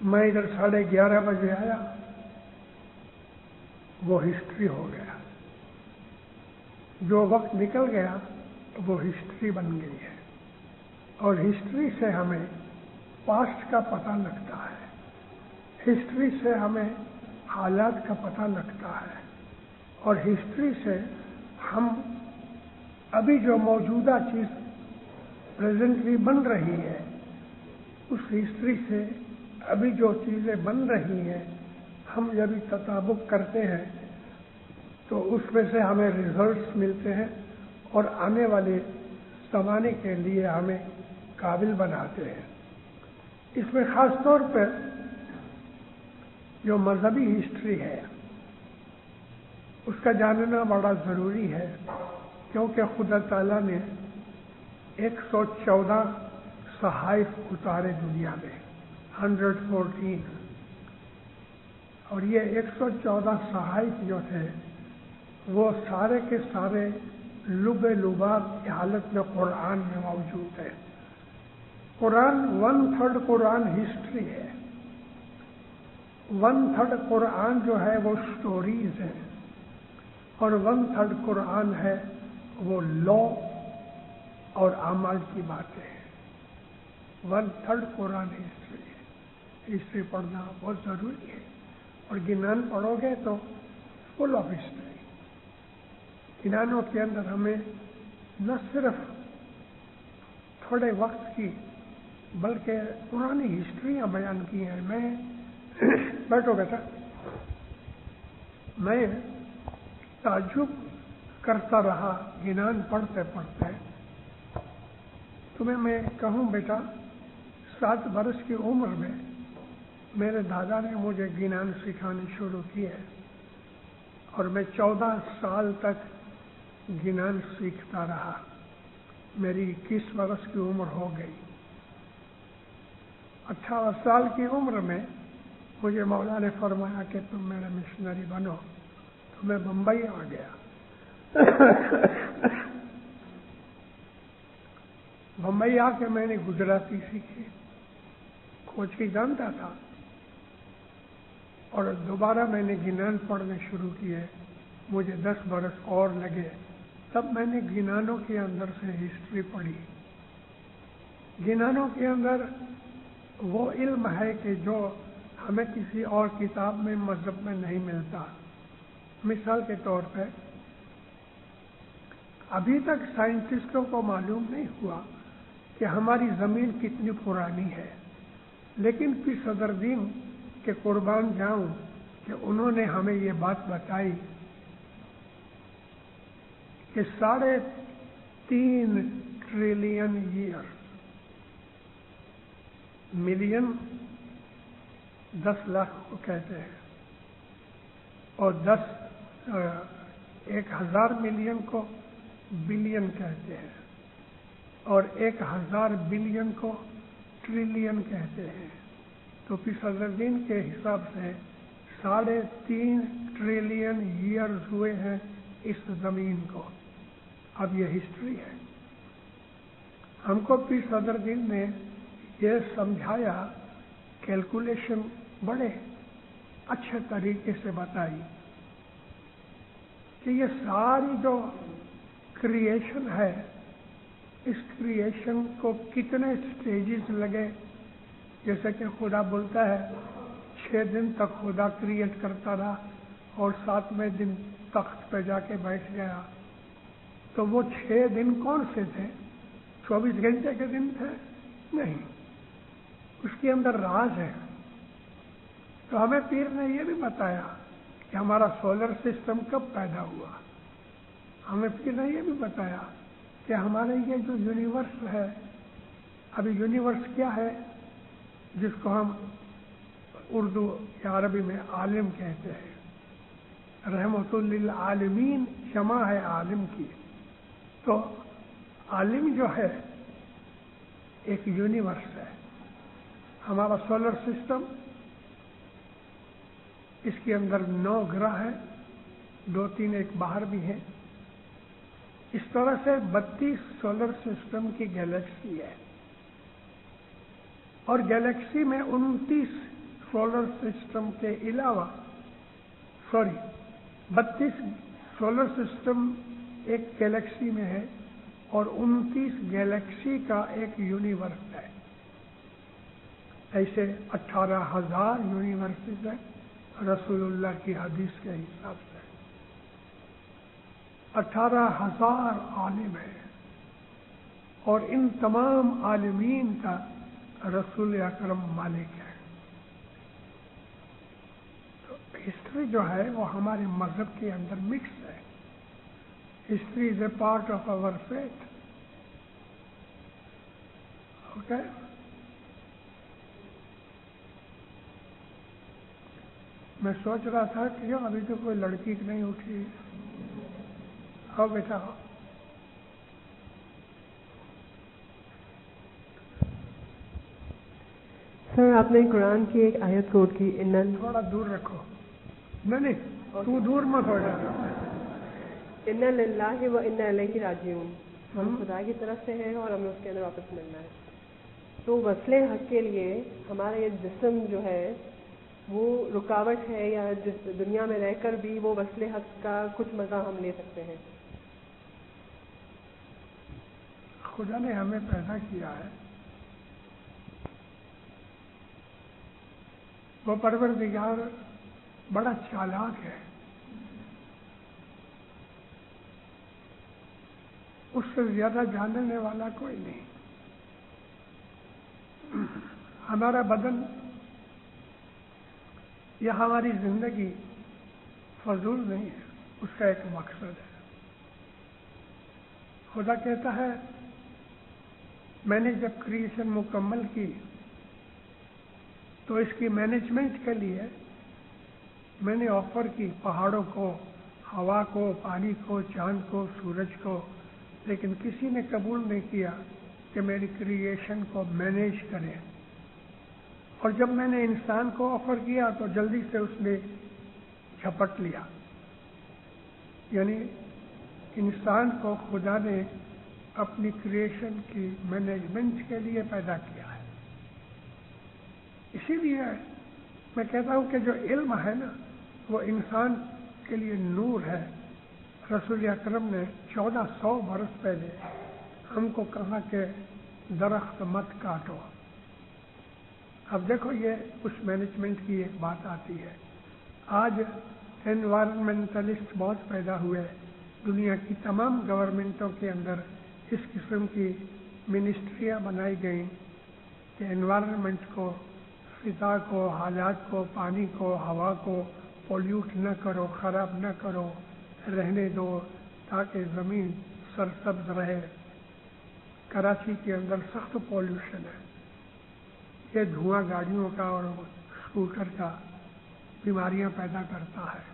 میں ادھر 11:30 بجے آیا, وہ ہسٹری ہو گیا. جو وقت نکل گیا وہ ہسٹری بن گئی ہے. اور ہسٹری سے ہمیں پاسٹ کا پتہ لگتا ہے, ہسٹری سے ہمیں حالات کا پتہ لگتا ہے, اور ہسٹری سے ہم ابھی جو موجودہ چیز پریزنٹلی بن رہی ہے, اس ہسٹری سے ابھی جو چیزیں بن رہی ہیں ہم جب تطابق کرتے ہیں تو اس میں سے ہمیں ریزلٹس ملتے ہیں, اور آنے والے زمانے کے لیے ہمیں قابل بناتے ہیں. اس میں خاص طور پر جو مذہبی ہسٹری ہے اس کا جاننا بڑا ضروری ہے, کیونکہ خدا تعالیٰ نے 114 صحائف اتارے دنیا میں. 114 اور یہ 114 صحائف جو تھے وہ سارے کے سارے لب لباب کی حالت میں قرآن میں موجود ہے. قرآن 1/3 قرآن ہسٹری ہے, 1/3 قرآن جو ہے وہ سٹوریز ہے, اور 1/3 قرآن ہے وہ لا اور اعمال کی باتیں ہیں. 1/3 قرآن ہسٹری ہے. ہسٹری پڑھنا بہت ضروری ہے, اور گنان پڑھو گے تو فل آف ہسٹری. گنانوں کے اندر ہمیں نہ صرف تھوڑے وقت کی بلکہ پرانی ہسٹریاں بیان کی ہیں. میں بیٹھو بیٹا, میں تعجب کرتا رہا گنان پڑھتے پڑھتے. تمہیں میں کہوں بیٹا, 7 برس کی عمر میں میرے دادا نے مجھے گنان سکھانے شروع کیے, اور میں 14 سال تک گنان سیکھتا رہا. میری 21 برس کی عمر ہو گئی. 18 سال کی عمر میں مجھے مولا نے فرمایا کہ تم میرا مشنری بنو, تو میں بمبئی آ گیا. بمبئی آ کے میں نے گجراتی سیکھی, کوچی جانتا تھا, اور دوبارہ میں نے گنان پڑھنے شروع کیے. مجھے 10 برس اور لگے, تب میں نے گنانوں کے اندر سے ہسٹری پڑھی. گنانوں کے اندر وہ علم ہے کہ جو ہمیں کسی اور کتاب میں مذہب میں نہیں ملتا. مثال کے طور پہ ابھی تک سائنٹسٹوں کو معلوم نہیں ہوا کہ ہماری زمین کتنی پرانی ہے, لیکن پھر صدر دین کے قربان جاؤں کہ انہوں نے ہمیں یہ بات بتائی کہ 3.5 ٹریلین ایئر, ملین 10 لاکھ کو کہتے ہیں, اور 1,000 ملین کو بلین کہتے ہیں, اور 1,000 بلین کو ٹریلین کہتے ہیں. تو پھر صدر دین کے حساب سے 3.5 ٹریلین ایئرز ہوئے ہیں اس زمین کو. اب یہ ہسٹری ہے. ہم کو پھر صدر دین نے یہ سمجھایا, کیلکولیشن بڑے اچھے طریقے سے بتائی کہ یہ ساری جو کریشن ہے, اس کریشن کو کتنے سٹیجز لگے. جیسے کہ خدا بولتا ہے 6 دن تک خدا کریٹ کرتا رہا اور 7ویں دن تخت پہ جا کے بیٹھ گیا. تو وہ 6 دن کون سے تھے؟ 24 گھنٹے کے دن تھے؟ نہیں, اس کے اندر راز ہے. تو ہمیں پیر نے یہ بھی بتایا کہ ہمارا سولر سسٹم کب پیدا ہوا. ہمیں پیر نے یہ بھی بتایا کہ ہمارے یہ جو یونیورس ہے, ابھی یونیورس کیا ہے جس کو ہم اردو یا عربی میں عالم کہتے ہیں. رحمت للعالمین جمع ہے عالم کی. تو عالم جو ہے ایک یونیورس ہے. ہمارا سولر سسٹم, اس کے اندر 9 گرہ ہیں, 2-3 ایک باہر بھی ہیں. اس طرح سے 32 سولر سسٹم کی گیلیکسی ہے, اور گیلیکسی میں 29 سولر سسٹم کے علاوہ 32 سولر سسٹم ایک گیلیکسی میں ہے, اور 29 گیلیکسی کا ایک یونیورس ہے. ایسے 18,000 یونیورسز ہیں رسول اللہ کی حدیث کے حساب سے. 18,000 عالم ہیں, اور ان تمام عالمین کا رسول اکرم مالک ہے. تو ہسٹری جو ہے وہ ہمارے مذہب کے اندر مکس ہے. History is a part of our faith. Okay, میں سوچ رہا تھا کہ ابھی تو کوئی لڑکی نہیں اٹھی. آؤ بیٹا, سر آپ نے قرآن کی ایک آیت کوٹ کی تھوڑا دور رکھو. نہیں تو دور مت ہو جا. ان للہ و انا الیہ راجعون. ہم خدا کی طرف سے ہیں اور ہمیں اس کے اندر واپس ملنا ہے. تو وصل حق کے لیے ہمارا یہ جسم جو ہے وہ رکاوٹ ہے یا جس دنیا میں رہ کر بھی وہ وصل حق کا کچھ مزہ ہم لے سکتے ہیں؟ خدا نے ہمیں پیدا کیا ہے، وہ پروردگار بڑا چالاک ہے، اس سے زیادہ جاننے والا کوئی نہیں. ہمارا بدن یا ہماری زندگی فضول نہیں ہے، اس کا ایک مقصد ہے. خدا کہتا ہے میں نے جب کریشن مکمل کی تو اس کی مینجمنٹ کے لیے میں نے آفر کی پہاڑوں کو، ہوا کو، پانی کو، چاند کو، سورج کو، لیکن کسی نے قبول نہیں کیا کہ میری کریشن کو مینیج کرے. اور جب میں نے انسان کو آفر کیا تو جلدی سے اس نے جھپٹ لیا. یعنی انسان کو خدا نے اپنی کریشن کی مینجمنٹ کے لیے پیدا کیا ہے. اسی لیے میں کہتا ہوں کہ جو علم ہے نا وہ انسان کے لیے نور ہے. رسول اکرم نے 1400 برس پہلے ہم کو کہا کہ درخت مت کاٹو. اب دیکھو یہ اس مینجمنٹ کی ایک بات آتی ہے. آج انوائرمنٹلسٹ بہت پیدا ہوئے. دنیا کی تمام گورنمنٹوں کے اندر اس قسم کی منسٹریاں بنائی گئیں کہ انوائرمنٹ کو، فضا کو، حالات کو، پانی کو، ہوا کو پولیوٹ نہ کرو، خراب نہ کرو، رہنے دو تاکہ زمین سرسبز رہے. کراچی کے اندر سخت پولیوشن ہے. یہ دھواں گاڑیوں کا اور اسکوٹر کا بیماریاں پیدا کرتا ہے،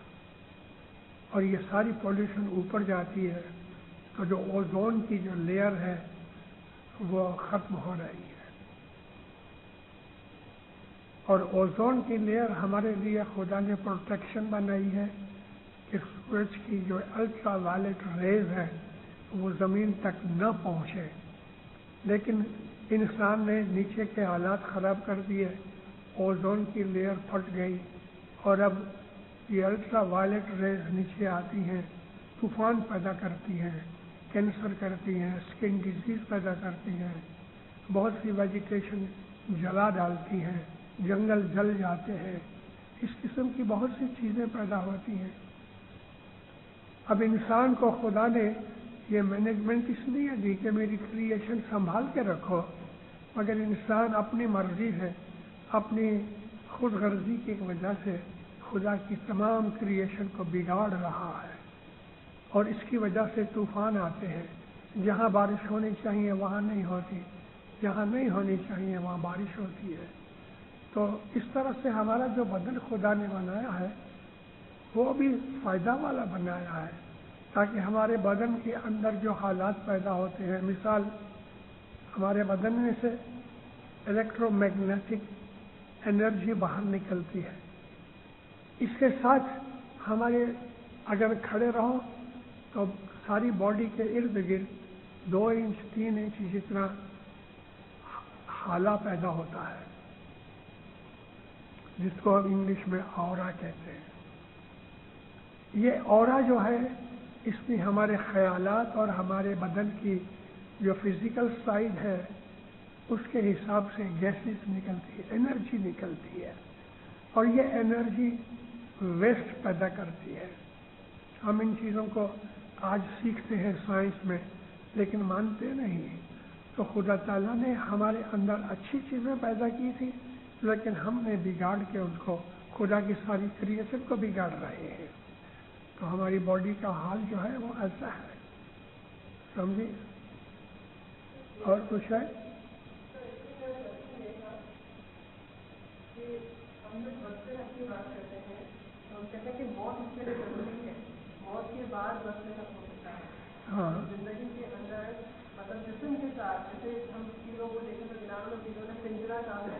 اور یہ ساری پولیوشن اوپر جاتی ہے تو جو اوزون کی جو لیئر ہے وہ ختم ہو رہی ہے. اور اوزون کی لیئر ہمارے لیے خدا نے پروٹیکشن بنائی ہے کہ سورج کی جو الٹرا وائلٹ ریز ہے وہ زمین تک نہ پہنچے. لیکن انسان نے نیچے کے حالات خراب کر دیے، اوزون کی لیئر پھٹ گئی، اور اب یہ الٹرا وائلٹ ریز نیچے آتی ہیں، طوفان پیدا کرتی ہیں، کینسر کرتی ہیں، اسکن ڈیزیز پیدا کرتی ہیں، بہت سی ویجیٹیشن جلا ڈالتی ہیں، جنگل جل جاتے ہیں. اس قسم کی بہت سی چیزیں پیدا ہوتی ہیں. اب انسان کو خدا نے یہ مینجمنٹ اس لیے دی کہ میری کریشن سنبھال کے رکھو، مگر انسان اپنی مرضی ہے، اپنی خود غرضی کی وجہ سے خدا کی تمام کریشن کو بگاڑ رہا ہے. اور اس کی وجہ سے طوفان آتے ہیں. جہاں بارش ہونی چاہیے وہاں نہیں ہوتی، جہاں نہیں ہونی چاہیے وہاں بارش ہوتی ہے. تو اس طرح سے ہمارا جو بدن خدا نے بنایا ہے وہ بھی فائدہ والا بنایا ہے، تاکہ ہمارے بدن کے اندر جو حالات پیدا ہوتے ہیں، مثال ہمارے بدن میں سے الیکٹرو میگنیٹک انرجی باہر نکلتی ہے. اس کے ساتھ ہمارے اگر کھڑے رہو تو ساری باڈی کے ارد گرد 2 انچ 3 انچ جتنا حالہ پیدا ہوتا ہے، جس کو ہم انگلش میں اورا کہتے ہیں. یہ اورا جو ہے اس میں ہمارے خیالات اور ہمارے بدن کی جو فزیکل سائڈ ہے اس کے حساب سے گیسز نکلتی ہے، انرجی نکلتی ہے، اور یہ انرجی ویسٹ پیدا کرتی ہے. ہم ان چیزوں کو آج سیکھتے ہیں سائنس میں، لیکن مانتے نہیں. تو خدا تعالیٰ نے ہمارے اندر اچھی چیزیں پیدا کی تھی، لیکن ہم نے بگاڑ کے ان کو، خدا کی ساری کریشن کو بگاڑ رہے ہیں. تو ہماری باڈی کا حال جو ہے وہ ایسا ہے، سمجھے؟ اور کچھ ہے؟ ہم لوگ وصل حق کی بات کرتے ہیں تو ہم کہتے ہیں کہ موت اس کے لیے ضروری ہے، موت کے بعد وصل حق ہو سکتا ہے. ہاں، زندگی کے اندر مطلب جسم کے ساتھ، جیسے ہم چیزوں کو دیکھیں تو جناب لوگ چیزوں نے پنجرا کام ہے،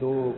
2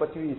25,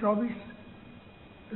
24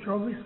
24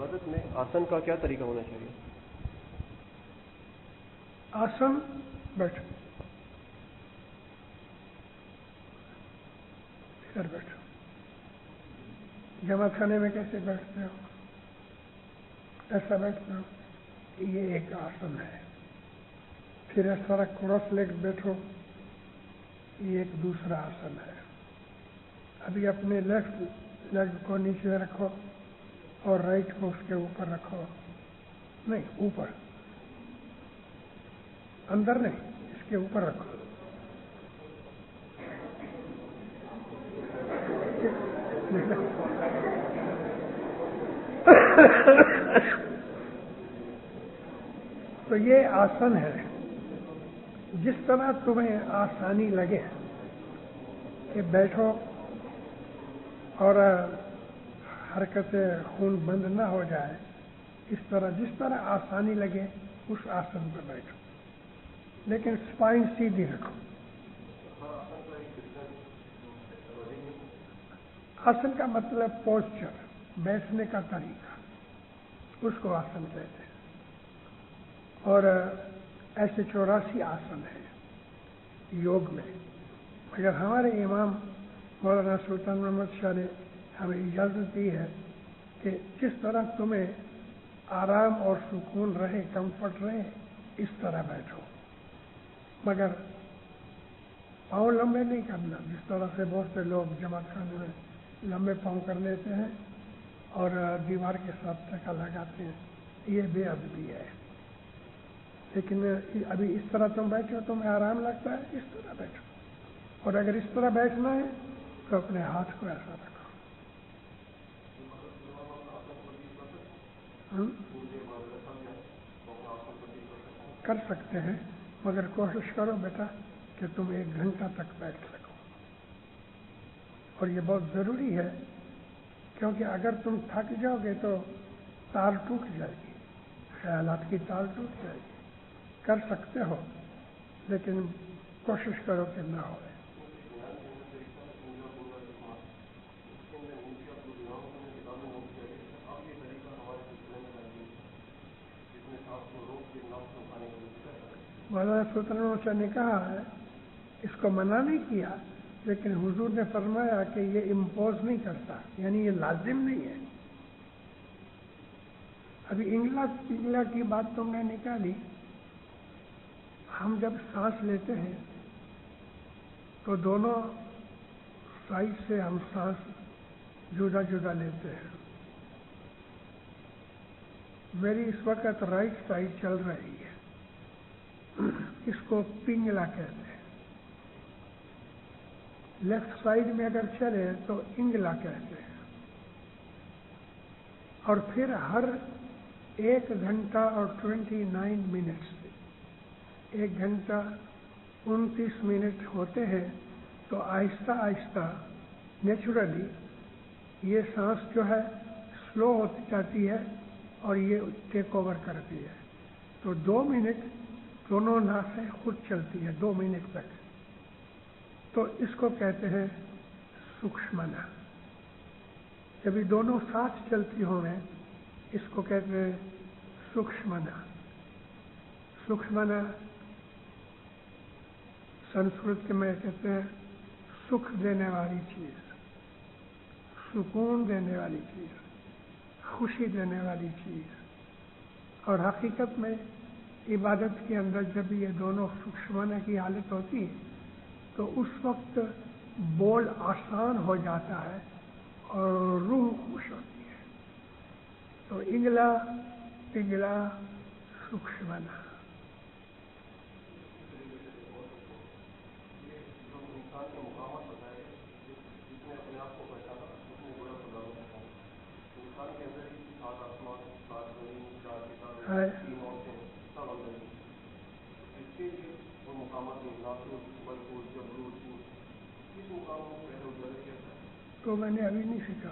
عبادت میں آسن کا کیا طریقہ ہونا چاہیے؟ آسن بیٹھو، ادھر بیٹھو. جماعت خانے میں کیسے بیٹھتے ہو؟ ایسا بیٹھتے ہو. یہ ایک آسن ہے. پھر اس طرح کراس لیگ بیٹھو، یہ ایک دوسرا آسن ہے. ابھی اپنے لیفٹ لیگ کو نیچے رکھو اور رائٹ کو اس کے اوپر رکھو. نہیں، اوپر، اندر نہیں، اس کے اوپر رکھو. تو یہ آسن ہے. جس طرح تمہیں آسانی لگے کہ بیٹھو اور حرکت خون بند نہ ہو جائے، اس طرح جس طرح آسانی لگے اس آسن پر بیٹھو، لیکن اسپائن سیدھی رکھو. آسن کا مطلب پوسچر، بیٹھنے کا طریقہ، اس کو آسن کہتے ہیں. اور ایسے 84 آسن ہیں یوگ میں، مگر ہمارے امام مولانا سلطان محمد شاہ نے ہمیں اجازت دی ہے کہ جس طرح تمہیں آرام اور سکون رہے، کمفرٹ رہے، اس طرح بیٹھو، مگر پاؤں لمبے نہیں کرنا. جس طرح سے بہت سے لوگ جماعت خانے میں لمبے پاؤں کر لیتے ہیں اور دیوار کے ساتھ ٹکا لگاتے ہیں، یہ بے ادبی ہے. لیکن ابھی اس طرح تم بیٹھو، تمہیں آرام لگتا ہے، اس طرح بیٹھو. اور اگر اس طرح بیٹھنا ہے تو اپنے ہاتھ کو ایسا رکھو. کر سکتے ہیں، مگر کوشش کرو بیٹا کہ تم 1 گھنٹہ تک بیٹھ سکو. اور یہ بہت ضروری ہے، کیونکہ اگر تم تھک جاؤ گے تو تال ٹوٹ جائے گی، خیالات کی تال ٹوٹ جائے گی. کر سکتے ہو لیکن کوشش کرو کہ نہ ہو. مولانا سلطان محمد شاہ نے کہا ہے، اس کو منع نہیں کیا، لیکن حضور نے فرمایا کہ یہ امپوز نہیں کرتا، یعنی یہ لازم نہیں ہے. ابھی انگلا کی بات تم نے نکالی. ہم جب سانس لیتے ہیں تو دونوں سائڈ سے ہم سانس جدا جدا لیتے ہیں. میری اس وقت رائٹ سائڈ چل رہی ہے، اس کو پنگلا کہتے ہیں. لیفٹ سائڈ میں اگر چلے تو انگلا کہتے ہیں. اور پھر ہر 1 گھنٹہ اور 29 منٹ سے 1 گھنٹہ 29 منٹ ہوتے ہیں تو آہستہ آہستہ نیچرلی یہ سانس جو ہے سلو ہوتی جاتی ہے اور یہ ٹیک اوور کرتی ہے. تو 2 منٹ دونوں ناسیں خود چلتی ہے، 2 منٹ تک. تو اس کو کہتے ہیں سکشمنا. جب یہ دونوں ساتھ چلتی ہوں گے اس کو کہتے ہیں سکشمنا. سکشمنا سنسکرت میں کہتے ہیں سکھ دینے والی چیز، سکون دینے والی چیز، خوشی دینے والی چیز. اور حقیقت میں عبادت کے اندر جب یہ دونوں سکشمنا کی حالت ہوتی ہے تو اس وقت بول آسان ہو جاتا ہے اور روح خوش ہوتی ہے. تو انگلا پنگلا سکشمنا. تو میں نے ابھی نہیں سیکھا.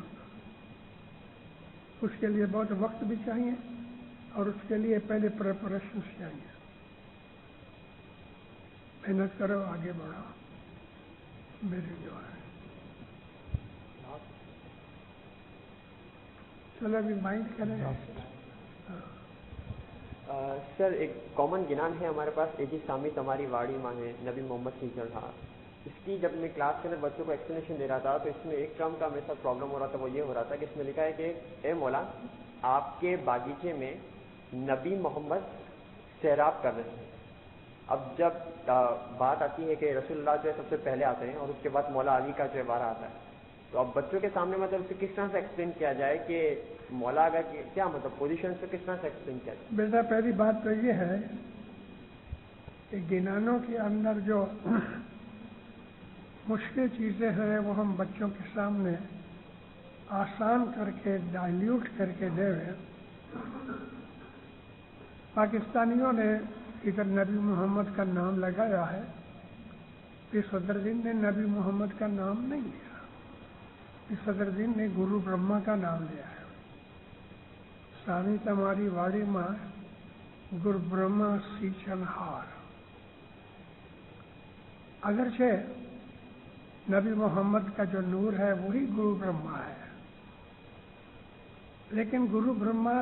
اس کے لیے بہت وقت بھی چاہیے اور اس کے لیے پہلے پریپریشن چاہیے. محنت کرو، آگے بڑھو، میری دعا ہے. چلو ابھی مائنڈ کریں. سر ایک کامن گنان ہے ہمارے پاس، ایک ہی سامی تمہاری واڑی ماں ہے نبی محمد کی چڑھا. اس کی جب میں کلاس کے اندر بچوں کو ایکسپلینیشن دے رہا تھا تو اس میں ایک ٹرم کا میرے ساتھ پرابلم ہو رہا تھا. وہ یہ ہو رہا تھا کہ اس میں لکھا ہے کہ اے مولا آپ کے باغیچے میں نبی محمد سیراب کر رہے ہیں. اب جب بات آتی ہے کہ رسول اللہ جو ہے سب سے پہلے آتے ہیں اور اس کے بعد مولا علی کا جو ہے وارہ آتا ہے، تو اب بچوں کے سامنے مطلب اسے کس طرح سے ایکسپلین کیا جائے کہ مولا اگر کیا مطلب پوزیشن سے کس طرح سے ایکسپلین کیا جائے؟ بیٹا پہلی بات تو یہ ہے کہ گنانوں کے اندر جو مشکل چیزیں ہیں وہ ہم بچوں کے سامنے آسان کر کے ڈائلیوٹ کر کے دے رہے ہیں. پاکستانیوں نے ادھر نبی محمد کا نام لگایا ہے، اس صدر دین نے نبی محمد کا نام نہیں لیا، اس صدر دین نے گرو برہما کا نام لیا ہے. سامی تمہاری واڑی ماں گرو برہما سیچن ہار. اگرچہ نبی محمد کا جو نور ہے وہی گرو برہما ہے، لیکن گرو برہما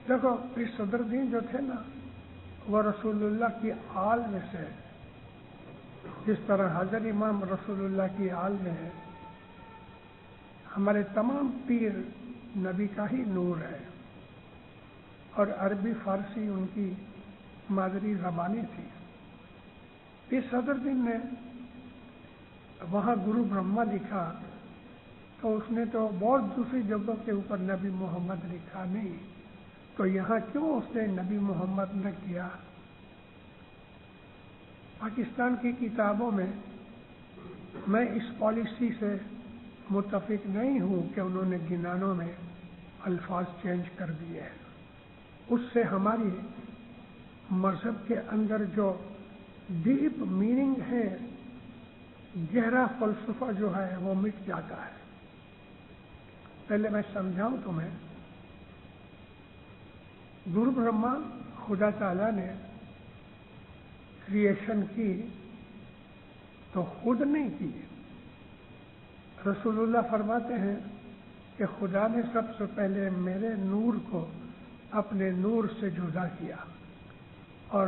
دیکھو اس صدر دین جو تھے نا وہ رسول اللہ کی آل میں سے، جس طرح حضرت امام رسول اللہ کی آل میں ہے. ہمارے تمام پیر نبی کا ہی نور ہے، اور عربی فارسی ان کی مادری زبانی تھی. اس صدر دین نے وہاں گرو برہما لکھا تو اس نے تو بہت دوسری جگہوں کے اوپر نبی محمد لکھا نہیں، تو یہاں کیوں اس نے نبی محمد نہ کیا؟ پاکستان کی کتابوں میں اس پالیسی سے متفق نہیں ہوں کہ انہوں نے گنانوں میں الفاظ چینج کر دیے ہیں. اس سے ہماری مذہب کے اندر جو ڈیپ میننگ ہے، گہرا فلسفہ جو ہے وہ مٹ جاتا ہے. پہلے میں سمجھاؤں تمہیں، گرو برہما خدا تعالیٰ نے کریشن کی تو خود نہیں کی. رسول اللہ فرماتے ہیں کہ خدا نے سب سے پہلے میرے نور کو اپنے نور سے جدا کیا اور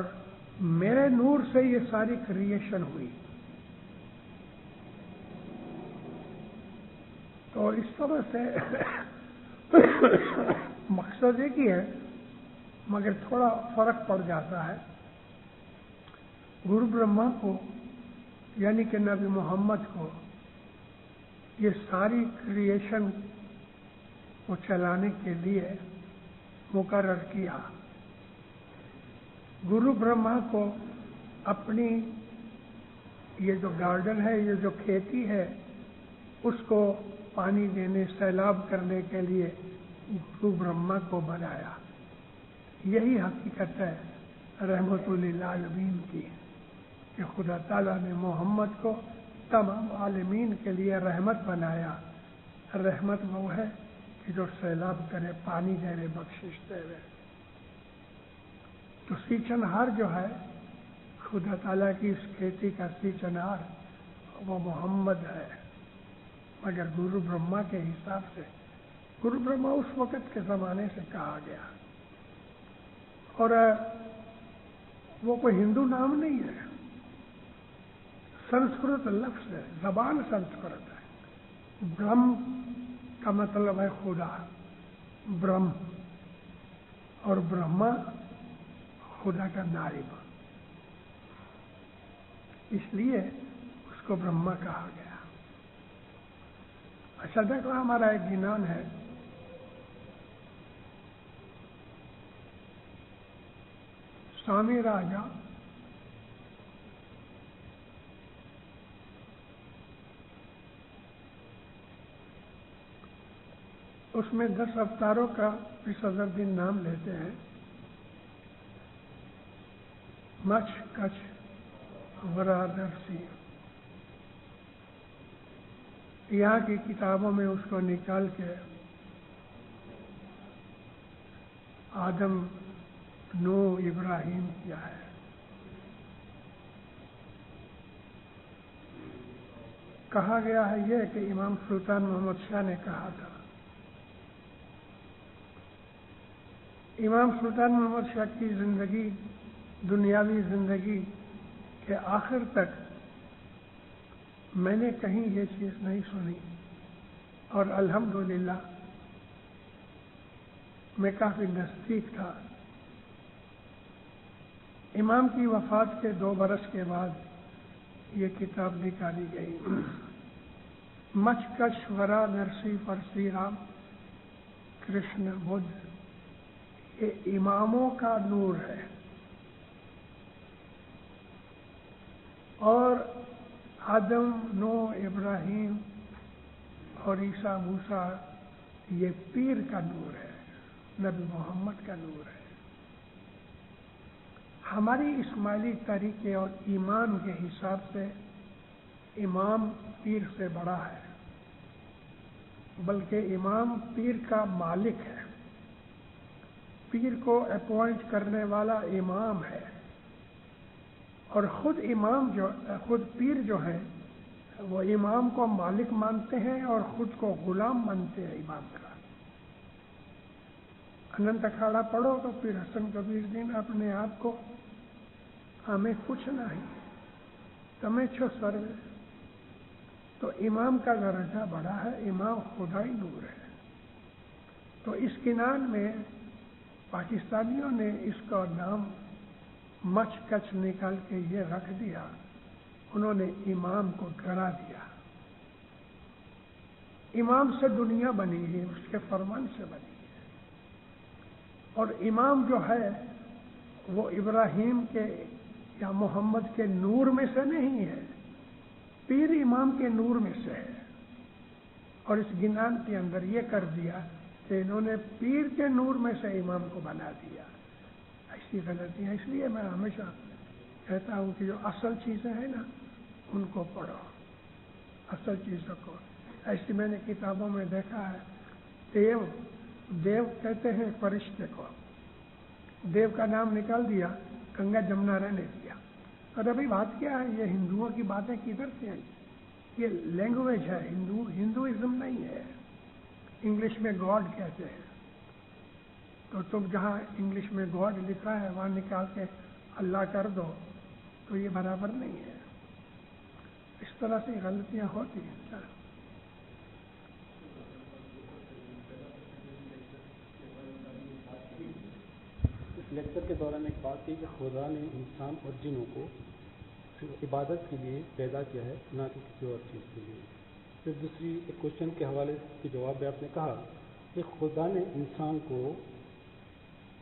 میرے نور سے یہ ساری کریشن ہوئی. تو اس طرح سے مقصد ایک ہی ہے مگر تھوڑا فرق پڑ جاتا ہے. گرو برہما کو یعنی کہ نبی محمد کو یہ ساری کریشن کو چلانے کے لیے مقرر کیا. گرو برہما کو اپنی یہ جو گارڈن ہے، یہ جو کھیتی ہے، اس کو پانی دینے، سیلاب کرنے کے لیے گرو برہما کو بنایا. یہی حقیقت ہے رحمت للعالمین کی کہ خدا تعالیٰ نے محمد کو تمام عالمین کے لیے رحمت بنایا. رحمت وہ ہے کہ جو سیلاب کرے، پانی دے، بخشش دے. تو سیچنہار جو ہے خدا تعالیٰ کی اس کھیتی کا سیچنہار وہ محمد ہے. مگر گرو برہما کے حساب سے، گرو برہما اس وقت کے زمانے سے کہا گیا، اور وہ کوئی ہندو نام نہیں ہے، سنسکرت لفظ ہے، زبان سنسکرت ہے. برہم کا مطلب ہے خدا، برہم، اور برہما خدا کا نائب، اس لیے اس کو برہما کہا گیا. اچھا دیکھو، ہمارا ایک گنان ہے، سامی راجا اس میں 10 اوتاروں کا صدر دن نام لیتے ہیں. مچھ، کچھ، ورادرسی. یہاں کی کتابوں میں اس کو نکال کے آدم، نوح، ابراہیم کیا ہے. کہا گیا ہے یہ کہ امام سلطان محمد شاہ نے کہا تھا امام سلطان محمد شاہ کی زندگی، دنیاوی زندگی کے آخر تک میں نے کہیں یہ چیز نہیں سنی، اور الحمدللہ میں کافی نزدیک تھا۔ امام کی وفات کے 2 برس کے بعد یہ کتاب نکالی گئی، مچ کچ ورا نرسی پر شری رام کرشن بدھ۔ یہ اماموں کا نور ہے، اور آدم، نوح، ابراہیم اور عیسیٰ موسیٰ یہ پیر کا نور ہے، نبی محمد کا نور ہے۔ ہماری اسماعیلی طریقے اور ایمان کے حساب سے امام پیر سے بڑا ہے، بلکہ امام پیر کا مالک ہے، پیر کو اپوائنٹ کرنے والا امام ہے، اور خود پیر جو ہیں وہ امام کو مالک مانتے ہیں اور خود کو غلام مانتے ہیں امام کا۔ اننت اکھاڑا پڑھو تو پھر حسن کبیر دین اپنے آپ کو ہمیں کچھ نہیں تمہیں چھو سروے، تو امام کا درجہ بڑا ہے، امام خدائی نور ہے۔ تو اس کنان میں پاکستانیوں نے اس کا نام مچ کچ نکال کے یہ رکھ دیا، انہوں نے امام کو گرا دیا۔ امام سے دنیا بنی ہے، اس کے فرمان سے بنی ہے، اور امام جو ہے وہ ابراہیم کے یا محمد کے نور میں سے نہیں ہے، پیر امام کے نور میں سے ہے۔ اور اس گنان کے اندر یہ کر دیا کہ انہوں نے پیر کے نور میں سے امام کو بنا دیا۔ ایسی غلطیاں، اس لیے میں ہمیشہ کہتا ہوں کہ جو اصل چیزیں ہیں نا ان کو پڑھو، اصل چیزوں کو۔ ایسی میں نے کتابوں میں دیکھا ہے، دیو کہتے ہیں فرشتے کو، دیو کا نام نکال دیا، گنگا جمنا رہنے دیا۔ اور ابھی بات کیا ہے، یہ ہندوؤں کی باتیں کدھر سے آئی؟ یہ لینگویج ہے، ہندوازم نہیں ہے۔ انگلش میں گاڈ کہتے ہیں، تو تم جہاں انگلش میں گاڈ لکھا ہے وہاں نکال کے اللہ کر دو، تو یہ برابر نہیں ہے۔ اس طرح سے غلطیاں ہوتی ہیں۔ اس لیکچر کے دوران ایک بات کی کہ خدا نے انسان اور جنوں کو صرف عبادت کے لیے پیدا کیا ہے، نہ کہ کسی اور چیز کے لیے۔ پھر دوسری ایک کوشچن کے حوالے کے جواب میں آپ نے کہا کہ خدا نے انسان کو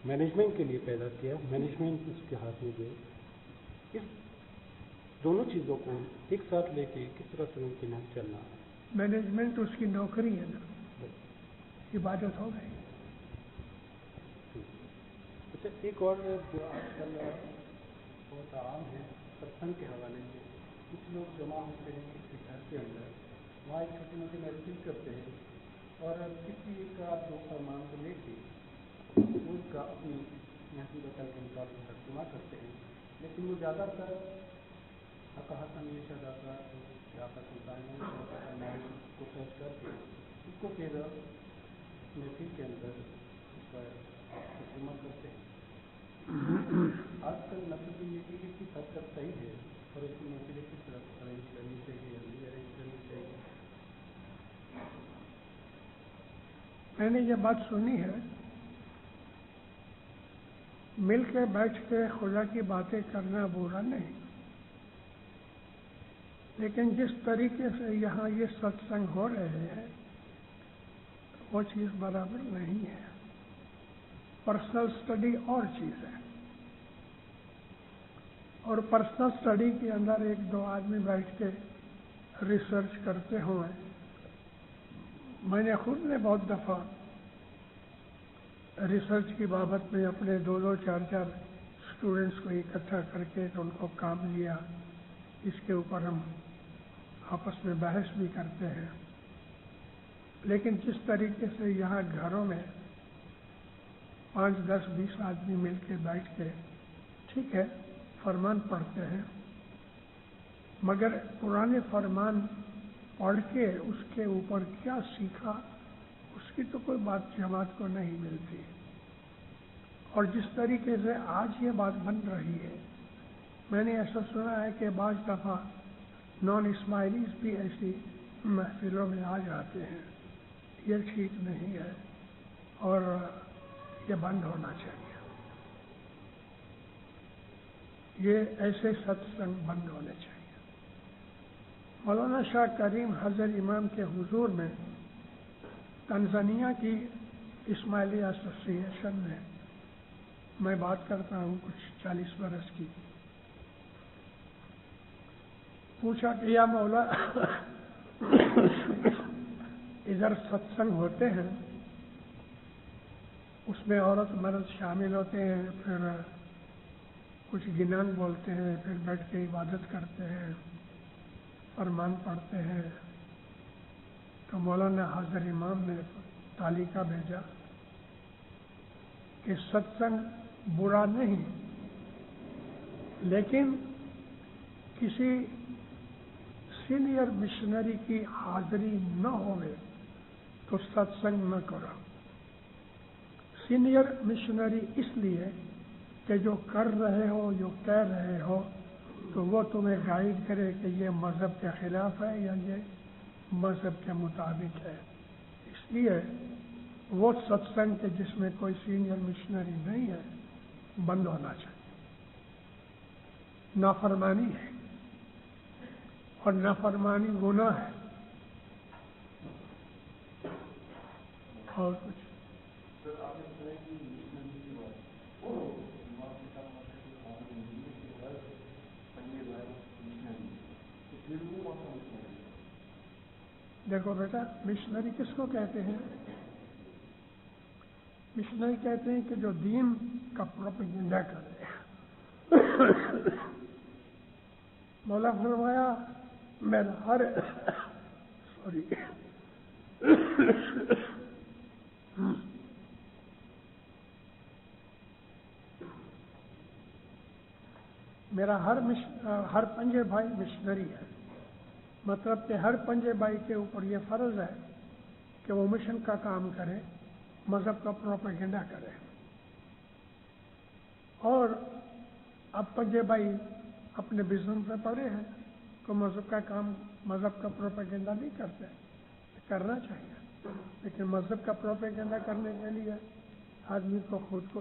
مینجمنٹ کے لیے پیدا کیا، مینجمنٹ اس کے ہاتھ میں دے۔ اس دونوں چیزوں کو ایک ساتھ لے کے کس طرح سے ممکن ہے چلنا؟ مینجمنٹ اس کی نوکری ہے نا، عبادت ہو گئی۔ اچھا، ایک اور جو آج کل بہت عام ہے ستسنگ کے حوالے سے، کچھ لوگ جمع ہوتے ہیں کسی گھر کے اندر، وہاں ایک چھوٹی موٹی محفل کرتے ہیں، اور کسی ایک دو فرمان کو لے کے وہ اس کا اپنی محفل وطن کے مطابق ترجمہ کرتے ہیں، لیکن وہ زیادہ تر آقا حسن شہزادہ یا آقا سلطان کو سرچ کر کے اس کو پھر محفل کے اندر اس کا ترجمہ کرتے ہیں۔ آج کل نسل زندگی کی کس حد تک صحیح ہے، اور اس کی محفلیں کس طرح ارینج کرنی چاہیے یا نہیں ارینج کرنی چاہیے؟ میں نے یہ بات سنی ہے، مل کے بیٹھ کے خدا کی باتیں کرنا برا نہیں، لیکن جس طریقے سے یہاں یہ ستسنگ ہو رہے ہیں وہ چیز برابر نہیں ہے۔ پرسنل اسٹڈی اور چیز ہے، اور پرسنل اسٹڈی کے اندر ایک دو آدمی بیٹھ کے ریسرچ کرتے ہوئے، میں نے خود نے بہت دفعہ ریسرچ کی بابت میں اپنے 2 4 اسٹوڈنٹس کو اکٹھا کر کے ان کو کام لیا، اس کے اوپر ہم آپس میں بحث بھی کرتے ہیں۔ لیکن جس طریقے سے یہاں گھروں میں 5 10 20 آدمی مل کے بیٹھ کے ٹھیک ہے فرمان پڑھتے ہیں، مگر پرانے فرمان پڑھ کے اس کے اوپر کیا سیکھا اس کی تو کوئی بات جماعت کو نہیں ملتی۔ اور جس طریقے سے آج یہ بات بن رہی ہے، میں نے ایسا سنا ہے کہ بعض دفعہ نان اسماعیلیز بھی ایسی محفلوں میں آ جاتے ہیں. یہ ٹھیک نہیں ہے اور یہ بند ہونا چاہیے. یہ ایسے ستسنگ بند ہونے چاہیے. مولانا شاہ کریم حضرت امام کے حضور میں تنزانیہ کی اسماعیلی ایسوسی ایشن میں میں بات کرتا ہوں کچھ 40 برس کی. پوچھا کہ یا مولا ادھر ستسنگ ہوتے ہیں، اس میں عورت مرد شامل ہوتے ہیں، پھر کچھ گنان بولتے ہیں، پھر بیٹھ کے عبادت کرتے ہیں، فرمان پڑھتے ہیں. تو مولانا حضرت امام نے تعلیقہ بھیجا کہ ستسنگ برا نہیں، لیکن کسی سینئر مشنری کی حاضری نہ ہوئے تو ستسنگ نہ کرو. سینئر مشنری اس لیے کہ جو کر رہے ہو، جو کہہ رہے ہو، تو وہ تمہیں گائیڈ کرے کہ یہ مذہب کے خلاف ہے یا یہ مذہب کے مطابق ہے. اس لیے وہ ستسنگ کے جس میں کوئی سینئر مشنری نہیں ہے بند ہونا چاہیے. نافرمانی ہے اور نافرمانی گناہ ہے. اور کچھ دیکھو بیٹا، مشنری کس کو کہتے ہیں؟ مشنری کہتے ہیں کہ جو دین کا پروپیگنڈا کرے. مولا فرمایا میرا ہر میرا ہر پنجے بھائی مشنری ہے. مطلب کہ ہر پنجے بھائی کے اوپر یہ فرض ہے کہ وہ مشن کا کام کرے، مذہب کا پروپیگنڈا کرے. اور اب پنجے بھائی اپنے بزنس میں پڑے ہیں تو مذہب کا کام، مذہب کا پروپیگنڈا نہیں کرتے. کرنا چاہیے، لیکن مذہب کا پروپیگنڈا کرنے کے لیے آدمی کو خود کو